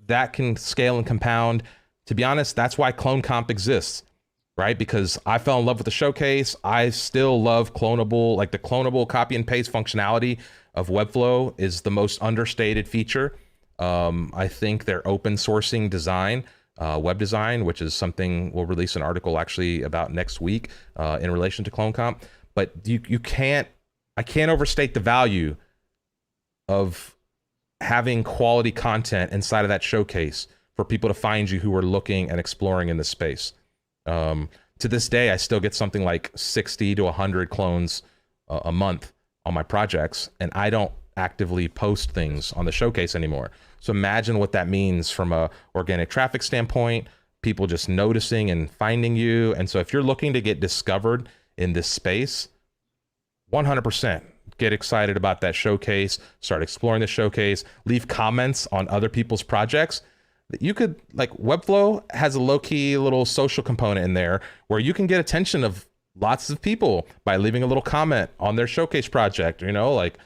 that can scale and compound. To be honest, that's why Clone Comp exists. Right? Because I fell in love with the showcase. I still love clonable, like the clonable copy and paste functionality of Webflow is the most understated feature. I think their open sourcing design, web design, which is something we'll release an article actually about next week in relation to Clone Comp. But I can't overstate the value of having quality content inside of that showcase for people to find you who are looking and exploring in this space. To this day, I still get something like 60 to 100 clones a month on my projects, and I don't actively post things on the showcase anymore. So imagine what that means from a organic traffic standpoint, people just noticing and finding you. And so if you're looking to get discovered in this space, 100% get excited about that showcase, start exploring the showcase, leave comments on other people's projects. You could, like, Webflow has a low-key little social component in there where you can get attention of lots of people by leaving a little comment on their showcase project. You know, like,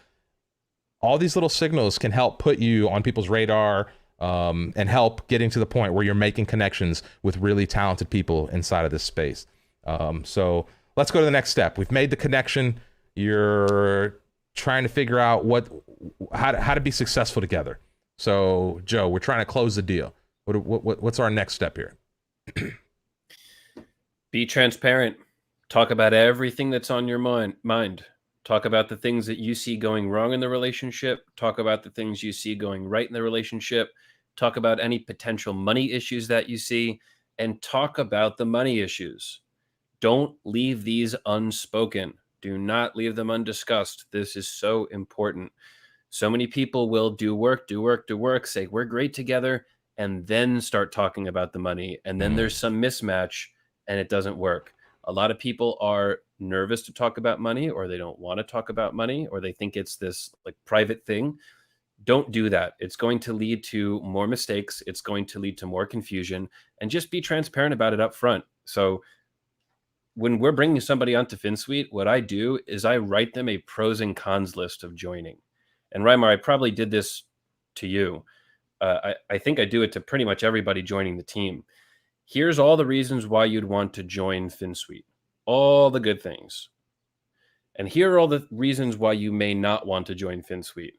all these little signals can help put you on people's radar and help getting to the point where you're making connections with really talented people inside of this space. So let's go to the next step. We've made the connection. You're trying to figure out how to be successful together. So, Joe, we're trying to close the deal. What's our next step here? Be transparent. Talk about everything that's on your mind. Talk about the things that you see going wrong in the relationship. Talk about the things you see going right in the relationship. Talk about any potential money issues that you see, and talk about the money issues. Don't leave these unspoken. Do not leave them undiscussed. This is so important. So many people will do work, say we're great together, and then start talking about the money. And then there's some mismatch and it doesn't work. A lot of people are nervous to talk about money, or they don't want to talk about money, or they think it's this like private thing. Don't do that. It's going to lead to more mistakes. It's going to lead to more confusion, and just be transparent about it up front. So when we're bringing somebody onto Finsweet, what I do is I write them a pros and cons list of joining. And Reimer, I probably did this to you. I think I do it to pretty much everybody joining the team. Here's all the reasons why you'd want to join Finsweet. All the good things. And here are all the reasons why you may not want to join Finsweet.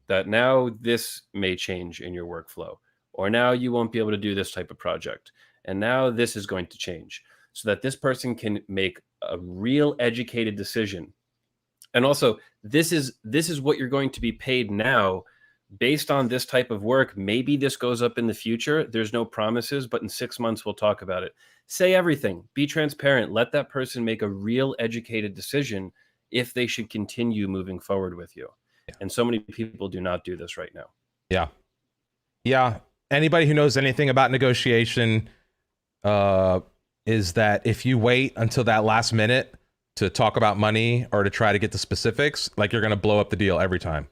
That now this may change in your workflow. Or now you won't be able to do this type of project. And now this is going to change. So that this person can make a real educated decision. And also, this is what you're going to be paid now, based on this type of work, maybe this goes up in the future. There's no promises, but in 6 months, we'll talk about it. Say everything. Be transparent. Let that person make a real educated decision if they should continue moving forward with you. Yeah. And so many people do not do this right now. Yeah. Yeah. Anybody who knows anything about negotiation is that if you wait until that last minute to talk about money or to try to get the specifics, like, you're going to blow up the deal every time.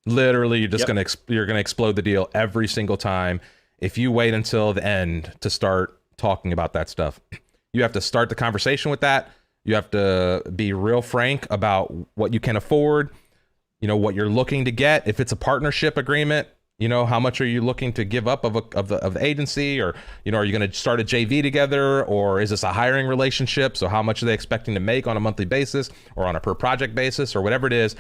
Literally, you're just you're going to explode the deal every single time. If you wait until the end to start talking about that stuff, you have to start the conversation with that. You have to be real frank about what you can afford, what you're looking to get. If it's a partnership agreement, how much are you looking to give up of the agency, or, are you going to start a JV together, or is this a hiring relationship? So how much are they expecting to make on a monthly basis or on a per project basis, or whatever it is?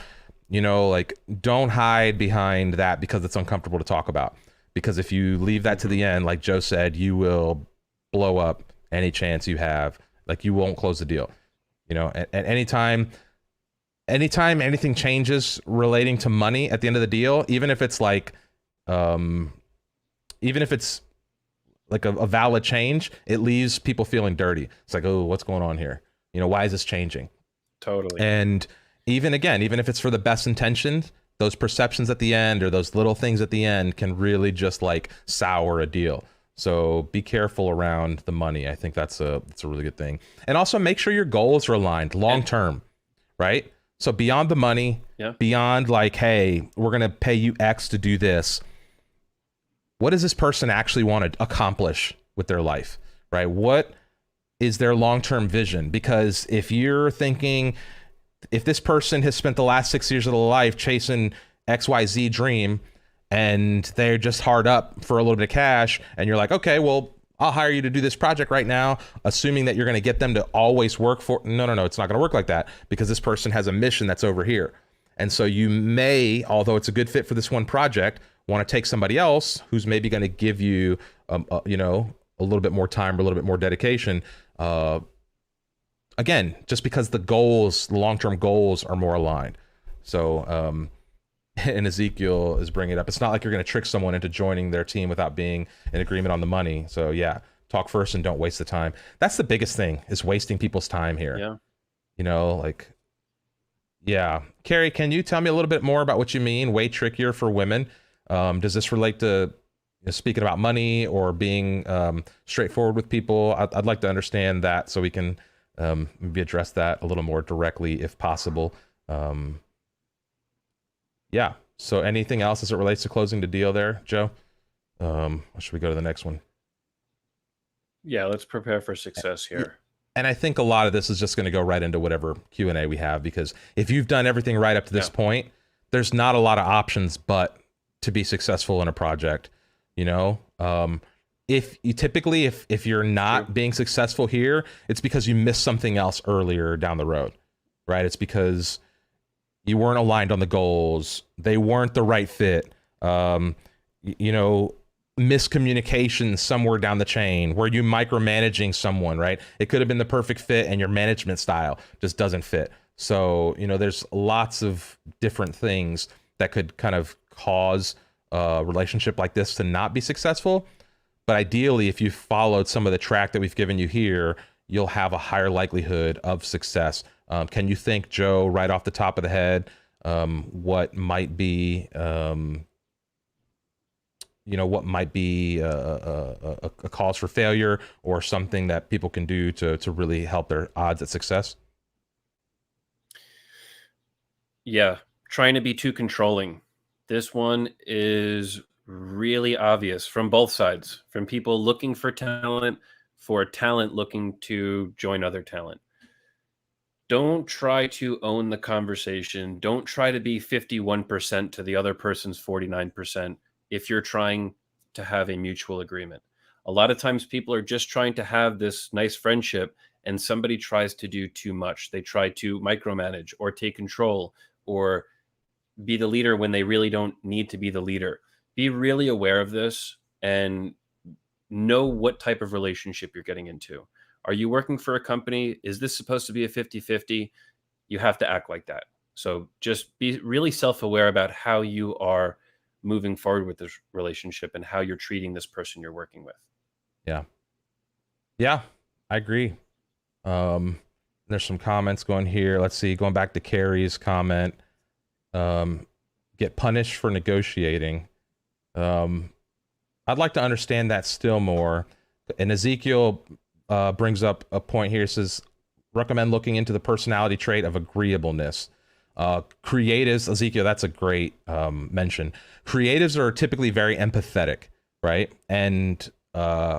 Like, don't hide behind that because it's uncomfortable to talk about. Because if you leave that to the end, like Joe said, you will blow up any chance you have. Like, you won't close the deal. At anytime anything changes relating to money at the end of the deal, even if it's like, even if it's like a valid change, it leaves people feeling dirty. It's like, oh, what's going on here? Why is this changing? Totally. And even if it's for the best intentions, those perceptions at the end or those little things at the end can really just like sour a deal. So be careful around the money. I think that's a really good thing. And also make sure your goals are aligned long term, right? So beyond the money, beyond like, hey, we're going to pay you X to do this. What does this person actually want to accomplish with their life, right? What is their long-term vision? Because if you're thinking, if this person has spent the last 6 years of their life chasing XYZ dream and they're just hard up for a little bit of cash, and you're like, okay, well, I'll hire you to do this project right now, assuming that you're going to get them to always work for, no, it's not going to work like that, because this person has a mission that's over here. And so you may, although it's a good fit for this one project, want to take somebody else who's maybe going to give you, a little bit more time or a little bit more dedication. Again, just because the long-term goals are more aligned. So, and Ezekiel is bringing it up, it's not like you're going to trick someone into joining their team without being in agreement on the money. So yeah, talk first and don't waste the time. That's the biggest thing, is wasting people's time here. Yeah. Yeah. Carrie, can you tell me a little bit more about what you mean, way trickier for women? Does this relate to speaking about money or being straightforward with people? I'd like to understand that so we can maybe address that a little more directly if possible. Yeah. So anything else as it relates to closing the deal there, Joe? Or should we go to the next one? Yeah, let's prepare for success here. And I think a lot of this is just going to go right into whatever Q&A we have, because if you've done everything right up to this point, there's not a lot of options but to be successful in a project. If you typically, if you're not being successful here, it's because you missed something else earlier down the road, right? It's because you weren't aligned on the goals. They weren't the right fit. Miscommunication somewhere down the chain. Were you micromanaging someone, right? It could have been the perfect fit and your management style just doesn't fit. So, there's lots of different things that could kind of cause a relationship like this to not be successful. But ideally, if you followed some of the track that we've given you here, you'll have a higher likelihood of success. Can you think, Joe, right off the top of the head, what might be, a cause for failure, or something that people can do to really help their odds at success? Yeah, trying to be too controlling. This one is really obvious from both sides, from people looking for talent, for talent looking to join other talent. Don't try to own the conversation. Don't try to be 51% to the other person's 49% if you're trying to have a mutual agreement. A lot of times people are just trying to have this nice friendship, and somebody tries to do too much. They try to micromanage or take control or be the leader when they really don't need to be the leader. Be really aware of this and know what type of relationship you're getting into. Are you working for a company? Is this supposed to be a 50-50? You have to act like that. So just be really self-aware about how you are moving forward with this relationship and how you're treating this person you're working with. Yeah. Yeah, I agree. There's some comments going here. Let's see, going back to Carrie's comment, get punished for negotiating. I'd like to understand that still more. And Ezekiel brings up a point here. It says, recommend looking into the personality trait of agreeableness. Creatives, Ezekiel, that's a great mention. Creatives are typically very empathetic, right? And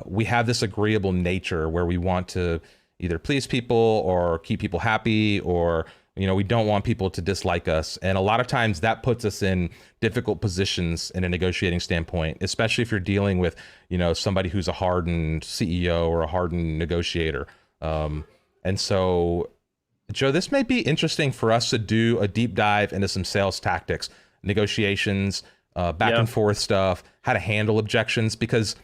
we have this agreeable nature where we want to either please people or keep people happy, or we don't want people to dislike us. And a lot of times that puts us in difficult positions in a negotiating standpoint, especially if you're dealing with, somebody who's a hardened CEO or a hardened negotiator. And so, Joe, this may be interesting for us to do a deep dive into some sales tactics, negotiations, back and forth stuff, how to handle objections, because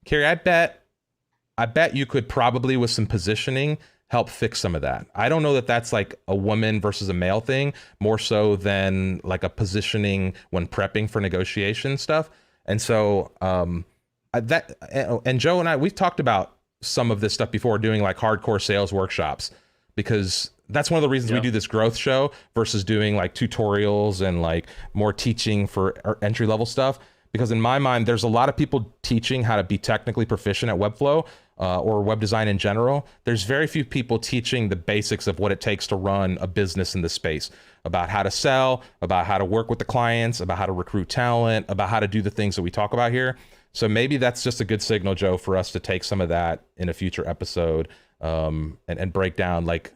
Carrie, I bet you could probably, with some positioning, help fix some of that. I don't know that that's like a woman versus a male thing, more so than like a positioning when prepping for negotiation stuff. And so and Joe and I, we've talked about some of this stuff before, doing like hardcore sales workshops, because that's one of the reasons we do this growth show versus doing like tutorials and like more teaching for entry level stuff. Because in my mind, there's a lot of people teaching how to be technically proficient at Webflow or web design in general. There's very few people teaching the basics of what it takes to run a business in this space, about how to sell, about how to work with the clients, about how to recruit talent, about how to do the things that we talk about here. So maybe that's just a good signal, Joe, for us to take some of that in a future episode and break down like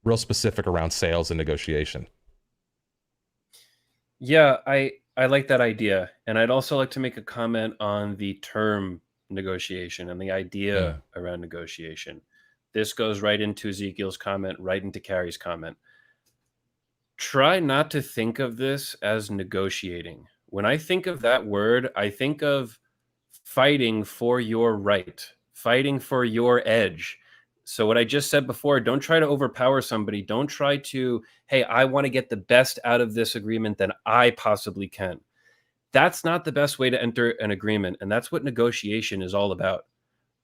real specific around sales and negotiation. Yeah, I like that idea. And I'd also like to make a comment on the term negotiation and the idea around negotiation. This goes right into Ezekiel's comment, right into Carrie's comment. Try not to think of this as negotiating. When I think of that word, I think of fighting for your right, fighting for your edge. So what I just said before, don't try to overpower somebody. Don't try to, hey, I want to get the best out of this agreement than I possibly can. That's not the best way to enter an agreement. And that's what negotiation is all about,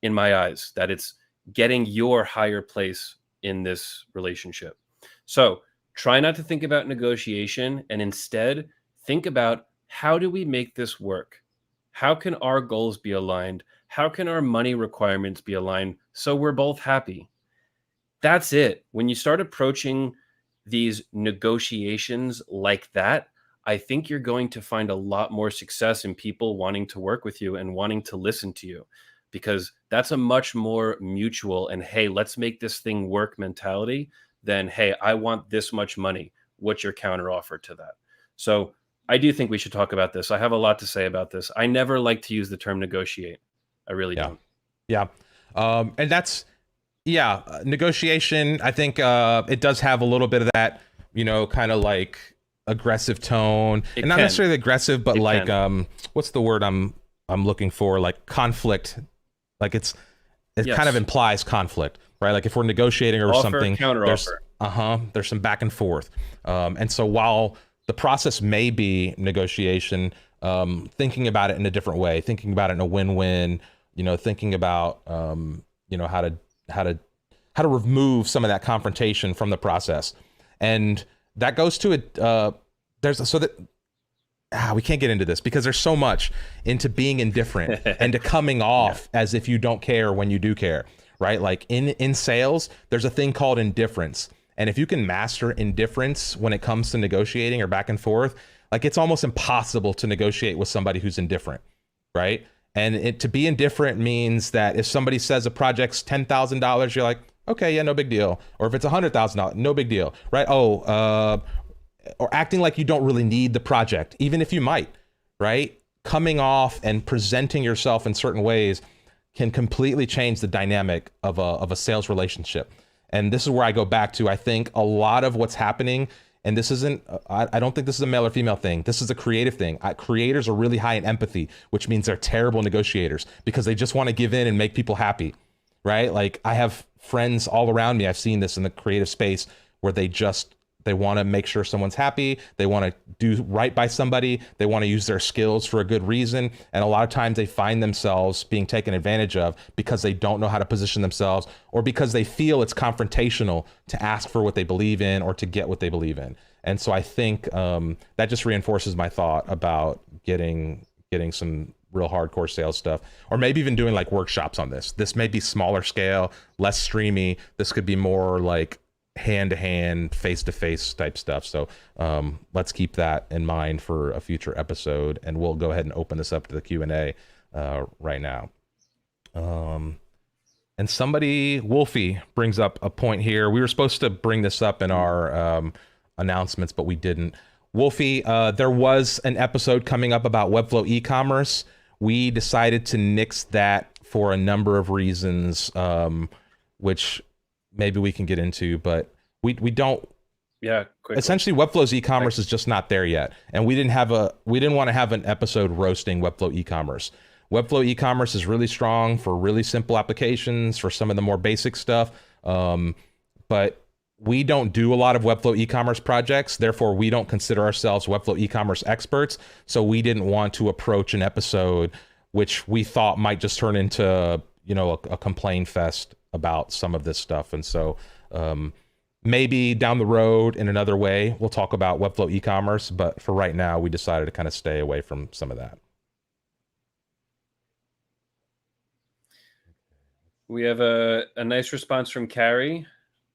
in my eyes, that it's getting your higher place in this relationship. So try not to think about negotiation, and instead think about, how do we make this work? How can our goals be aligned? How can our money requirements be aligned so we're both happy? That's it. When you start approaching these negotiations like that, I think you're going to find a lot more success in people wanting to work with you and wanting to listen to you, because that's a much more mutual and, hey, let's make this thing work mentality than, hey, I want this much money. What's your counter offer to that? So I do think we should talk about this. I have a lot to say about this. I never like to use the term negotiate. I really don't. Yeah. And that's, negotiation. I think it does have a little bit of that, kind of like aggressive tone, and not necessarily aggressive, but like, what's the word I'm looking for? Like conflict. Like it kind of implies conflict, right? Like if we're negotiating or something, there's some back and forth. And so while the process may be negotiation, thinking about it in a different way, thinking about it in a win-win, thinking about, how to remove some of that confrontation from the process. And that goes to it. We can't get into this because there's so much into being indifferent and to coming off as if you don't care when you do care, right? Like in sales, there's a thing called indifference. And if you can master indifference when it comes to negotiating or back and forth, like it's almost impossible to negotiate with somebody who's indifferent, right? And to be indifferent means that if somebody says a project's $10,000, you're like, okay, yeah, no big deal. Or if it's $100,000, no big deal, right? Or acting like you don't really need the project, even if you might, right? Coming off and presenting yourself in certain ways can completely change the dynamic of a sales relationship. And this is where I go back to, I think a lot of what's happening, and this isn't, I don't think this is a male or female thing. This is a creative thing. Creators are really high in empathy, which means they're terrible negotiators because they just want to give in and make people happy, right? Like I have friends all around me. I've seen this in the creative space where they just They want to make sure someone's happy. They want to do right by somebody. They want to use their skills for a good reason. And a lot of times they find themselves being taken advantage of because they don't know how to position themselves, or because they feel it's confrontational to ask for what they believe in or to get what they believe in. And so I think that just reinforces my thought about getting some real hardcore sales stuff, or maybe even doing like workshops on this. This may be smaller scale, less streamy. This could be more like hand-to-hand, face-to-face type stuff. So let's keep that in mind for a future episode, and we'll go ahead and open this up to the Q&A right now. And somebody, Wolfie, brings up a point here. We were supposed to bring this up in our announcements, but we didn't. Wolfie, there was an episode coming up about Webflow e-commerce. We decided to nix that for a number of reasons, which maybe we can get into, but we don't. Yeah, quickly. Essentially, Webflow's e-commerce is just not there yet, and we didn't want to have an episode roasting Webflow e-commerce. Webflow e-commerce is really strong for really simple applications, for some of the more basic stuff, but we don't do a lot of Webflow e-commerce projects. Therefore, we don't consider ourselves Webflow e-commerce experts. So we didn't want to approach an episode which we thought might just turn into, a complaint fest about some of this stuff. And so maybe down the road in another way, we'll talk about Webflow e-commerce. But for right now, we decided to kind of stay away from some of that. We have a nice response from Carrie.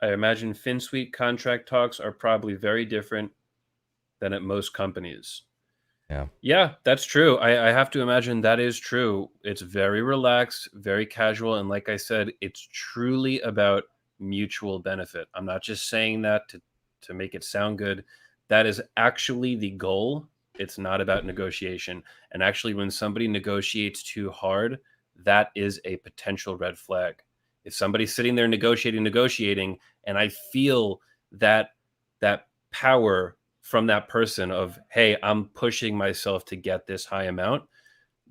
I imagine Finsweet contract talks are probably very different than at most companies. Yeah, that's true. I have to imagine that is true. It's very relaxed, very casual. And like I said, it's truly about mutual benefit. I'm not just saying that to make it sound good. That is actually the goal. It's not about negotiation. And actually, when somebody negotiates too hard, that is a potential red flag. If somebody's sitting there negotiating, and I feel that power from that person of, hey, I'm pushing myself to get this high amount,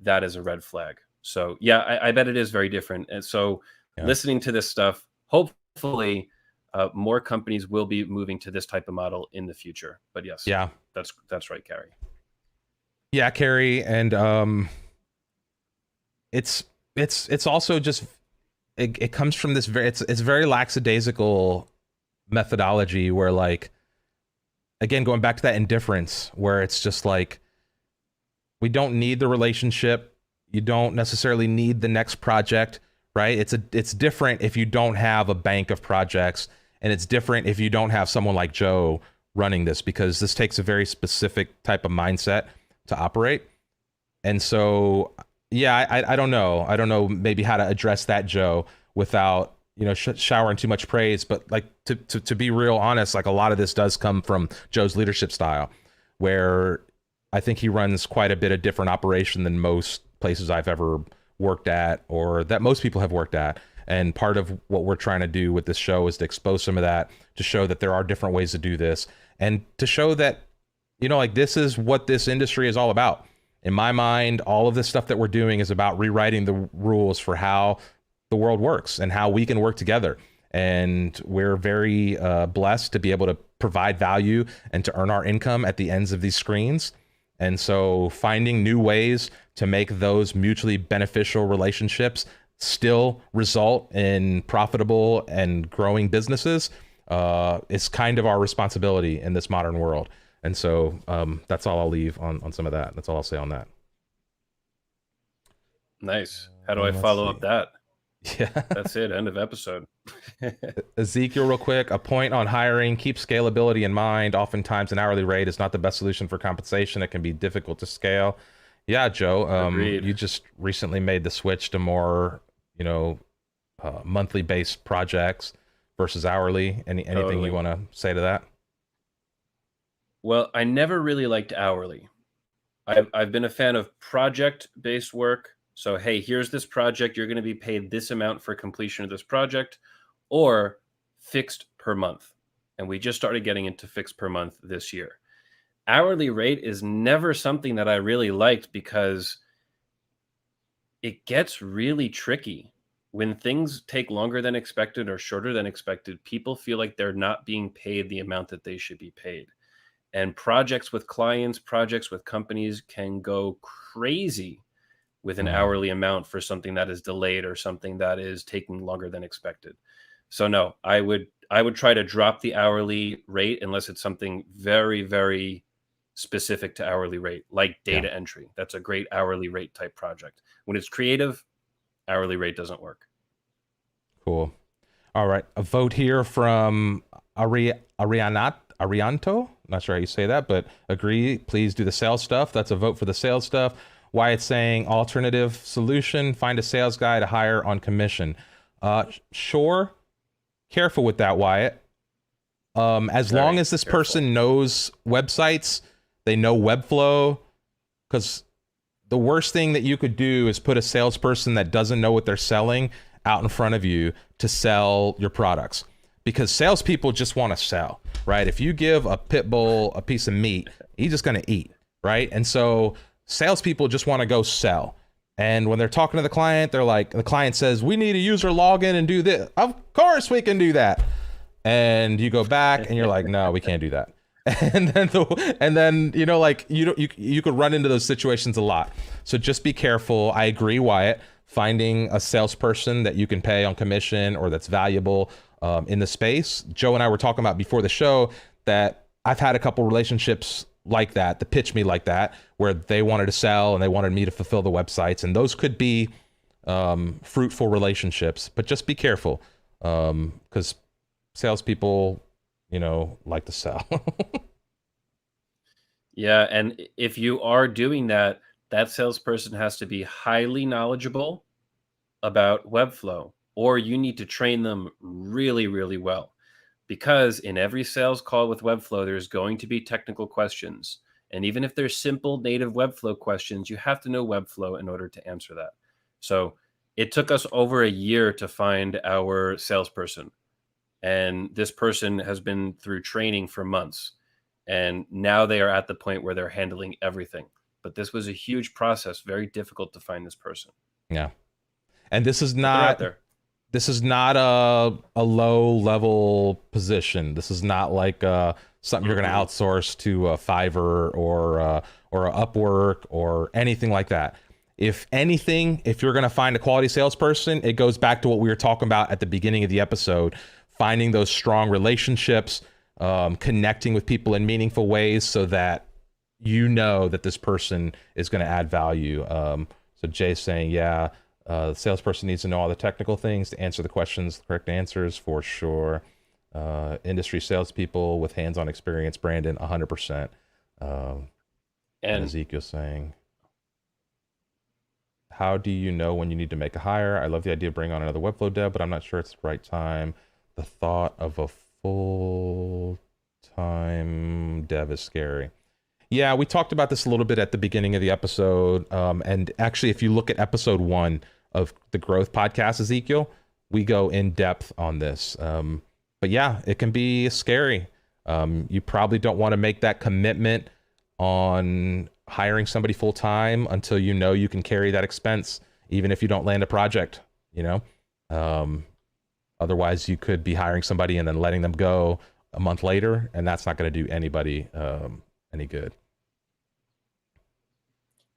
that is a red flag. So yeah, I bet it is very different. And so listening to this stuff, hopefully more companies will be moving to this type of model in the future. But yes, that's right, Carrie. Yeah, Carrie, and it's also just it comes from this it's very lackadaisical methodology where, like, again, going back to that indifference, where it's just like, we don't need the relationship. You don't necessarily need the next project, right? It's different if you don't have a bank of projects, and it's different if you don't have someone like Joe running this, because this takes a very specific type of mindset to operate. And so, yeah, I don't know. I don't know maybe how to address that, Joe, without showering too much praise. But like to be real honest, like, a lot of this does come from Joe's leadership style, where I think he runs quite a bit of different operation than most places I've ever worked at, or that most people have worked at. And part of what we're trying to do with this show is to expose some of that, to show that there are different ways to do this, and to show that, like, this is what this industry is all about. In my mind, all of this stuff that we're doing is about rewriting the rules for how the world works and how we can work together. And we're very blessed to be able to provide value and to earn our income at the ends of these screens. And so finding new ways to make those mutually beneficial relationships still result in profitable and growing businesses is kind of our responsibility in this modern world. And so that's all I'll leave on some of that. That's all I'll say on that. Nice. How do I follow up that? Yeah. That's it. End of episode. Ezekiel, real quick, a point on hiring. Keep scalability in mind. Oftentimes an hourly rate is not the best solution for compensation. It can be difficult to scale. Yeah, Joe, you just recently made the switch to more, monthly based projects versus hourly. Anything Totally. you want to say to that? Well, I never really liked hourly. I've been a fan of project-based work. So, hey, here's this project. You're going to be paid this amount for completion of this project, or fixed per month. And we just started getting into fixed per month this year. Hourly rate is never something that I really liked, because it gets really tricky. when things take longer than expected or shorter than expected, people feel like they're not being paid the amount that they should be paid. And projects with clients, projects with companies can go crazy with an hourly amount for something that is delayed or something that is taking longer than expected. So no, I would try to drop the hourly rate unless it's something very, very specific to hourly rate, like Yeah. data entry. That's a great hourly rate type project. When it's creative, hourly rate doesn't work. Cool. All right. A vote here from Arianto. Not sure how you say that, but agree. Please do the sales stuff. That's a vote for the sales stuff. Wyatt's saying alternative solution. Find a sales guy to hire on commission. Sure. Careful with that, Wyatt. As long as this person knows websites, they know Webflow, because the worst thing that you could do is put a salesperson that doesn't know what they're selling out in front of you to sell your products, because salespeople just want to sell, right? If you give a pit bull a piece of meat, he's just going to eat, right? And so salespeople just want to go sell. And when they're talking to the client, they're like, the client says, we need a user login and do this. Of course we can do that. And you go back and you're like, no, we can't do that. And then you know, like you could run into those situations a lot. So just be careful. I agree, Wyatt. Finding a salesperson that you can pay on commission or that's valuable in the space. Joe and I were talking about before the show that I've had a couple relationships like that pitch me like that, where they wanted to sell and they wanted me to fulfill the websites, and those could be fruitful relationships. But just be careful, because salespeople, like to sell. Yeah, and if you are doing that, that salesperson has to be highly knowledgeable about Webflow, or you need to train them really, really well. Because in every sales call with Webflow, there's going to be technical questions. And even if they're simple native Webflow questions, you have to know Webflow in order to answer that. So it took us over a year to find our salesperson. And this person has been through training for months. And now they are at the point where they're handling everything. But this was a huge process, very difficult to find this person. Yeah. And this is But they're out not there. This is not a low level position. This is not like something you're going to outsource to Fiverr or a Upwork or anything like that. If anything, if you're going to find a quality salesperson, it goes back to what we were talking about at the beginning of the episode, finding those strong relationships, connecting with people in meaningful ways so that you know that this person is going to add value. So Jay's saying, yeah, the salesperson needs to know all the technical things to answer the questions, the correct answers for sure. Industry salespeople with hands-on experience, Brandon, 100%. And Ezekiel saying, how do you know when you need to make a hire? I love the idea of bringing on another Webflow dev, but I'm not sure it's the right time. The thought of a full-time dev is scary. Yeah, we talked about this a little bit at the beginning of the episode. And actually, if you look at episode 1 of the Growth Podcast, Ezekiel, we go in depth on this. But yeah, it can be scary. You probably don't want to make that commitment on hiring somebody full time until you know you can carry that expense, even if you don't land a project, Otherwise, you could be hiring somebody and then letting them go a month later, and that's not going to do anybody any good.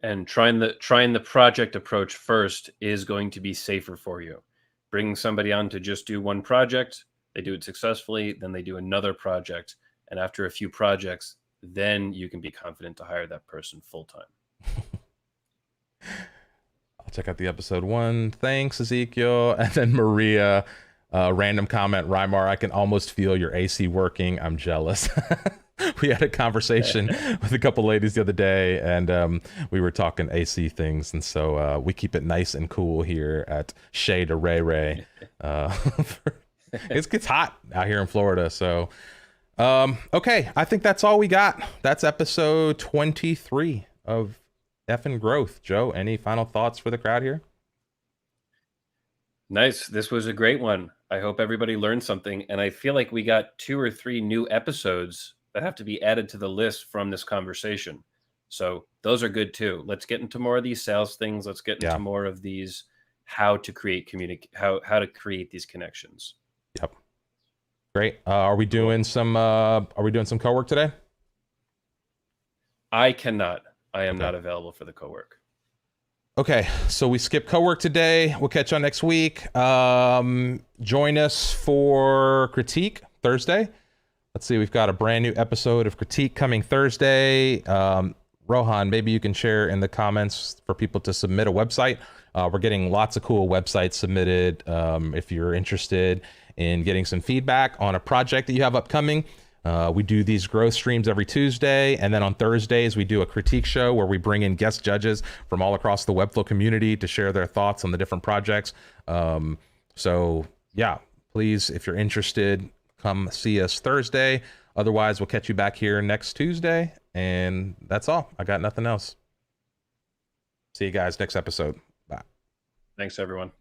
And trying the project approach first is going to be safer for you. Bringing somebody on to just do one project, they do it successfully, then they do another project, and after a few projects, then you can be confident to hire that person full time. I'll check out the episode 1. Thanks, Ezekiel. And then Maria, random comment, Rymar, I can almost feel your AC working. I'm jealous. We had a conversation with a couple ladies the other day, and we were talking AC things. And so we keep it nice and cool here at Shea de Ray Ray. It gets hot out here in Florida. So, okay, I think that's all we got. That's episode 23 of Effin' Growth. Joe, any final thoughts for the crowd here? Nice. This was a great one. I hope everybody learned something. And I feel like we got 2 or 3 new episodes that have to be added to the list from this conversation. So those are good too. Let's get into more of these sales things. Let's get into more of these how to create how to create these connections. Yep. Great. Are we doing some co-work today? I cannot. I am Okay. not available for the co-work. Okay, so we skip co-work today. We'll catch you on next week. Join us for Critique Thursday. Let's see, we've got a brand new episode of Critique coming Thursday. Rohan, maybe you can share in the comments for people to submit a website. We're getting lots of cool websites submitted. If you're interested in getting some feedback on a project that you have upcoming, we do these growth streams every Tuesday. And then on Thursdays, we do a critique show where we bring in guest judges from all across the Webflow community to share their thoughts on the different projects. So yeah, please, if you're interested, come see us Thursday. Otherwise, we'll catch you back here next Tuesday. And that's all. I got nothing else. See you guys next episode. Bye. Thanks, everyone.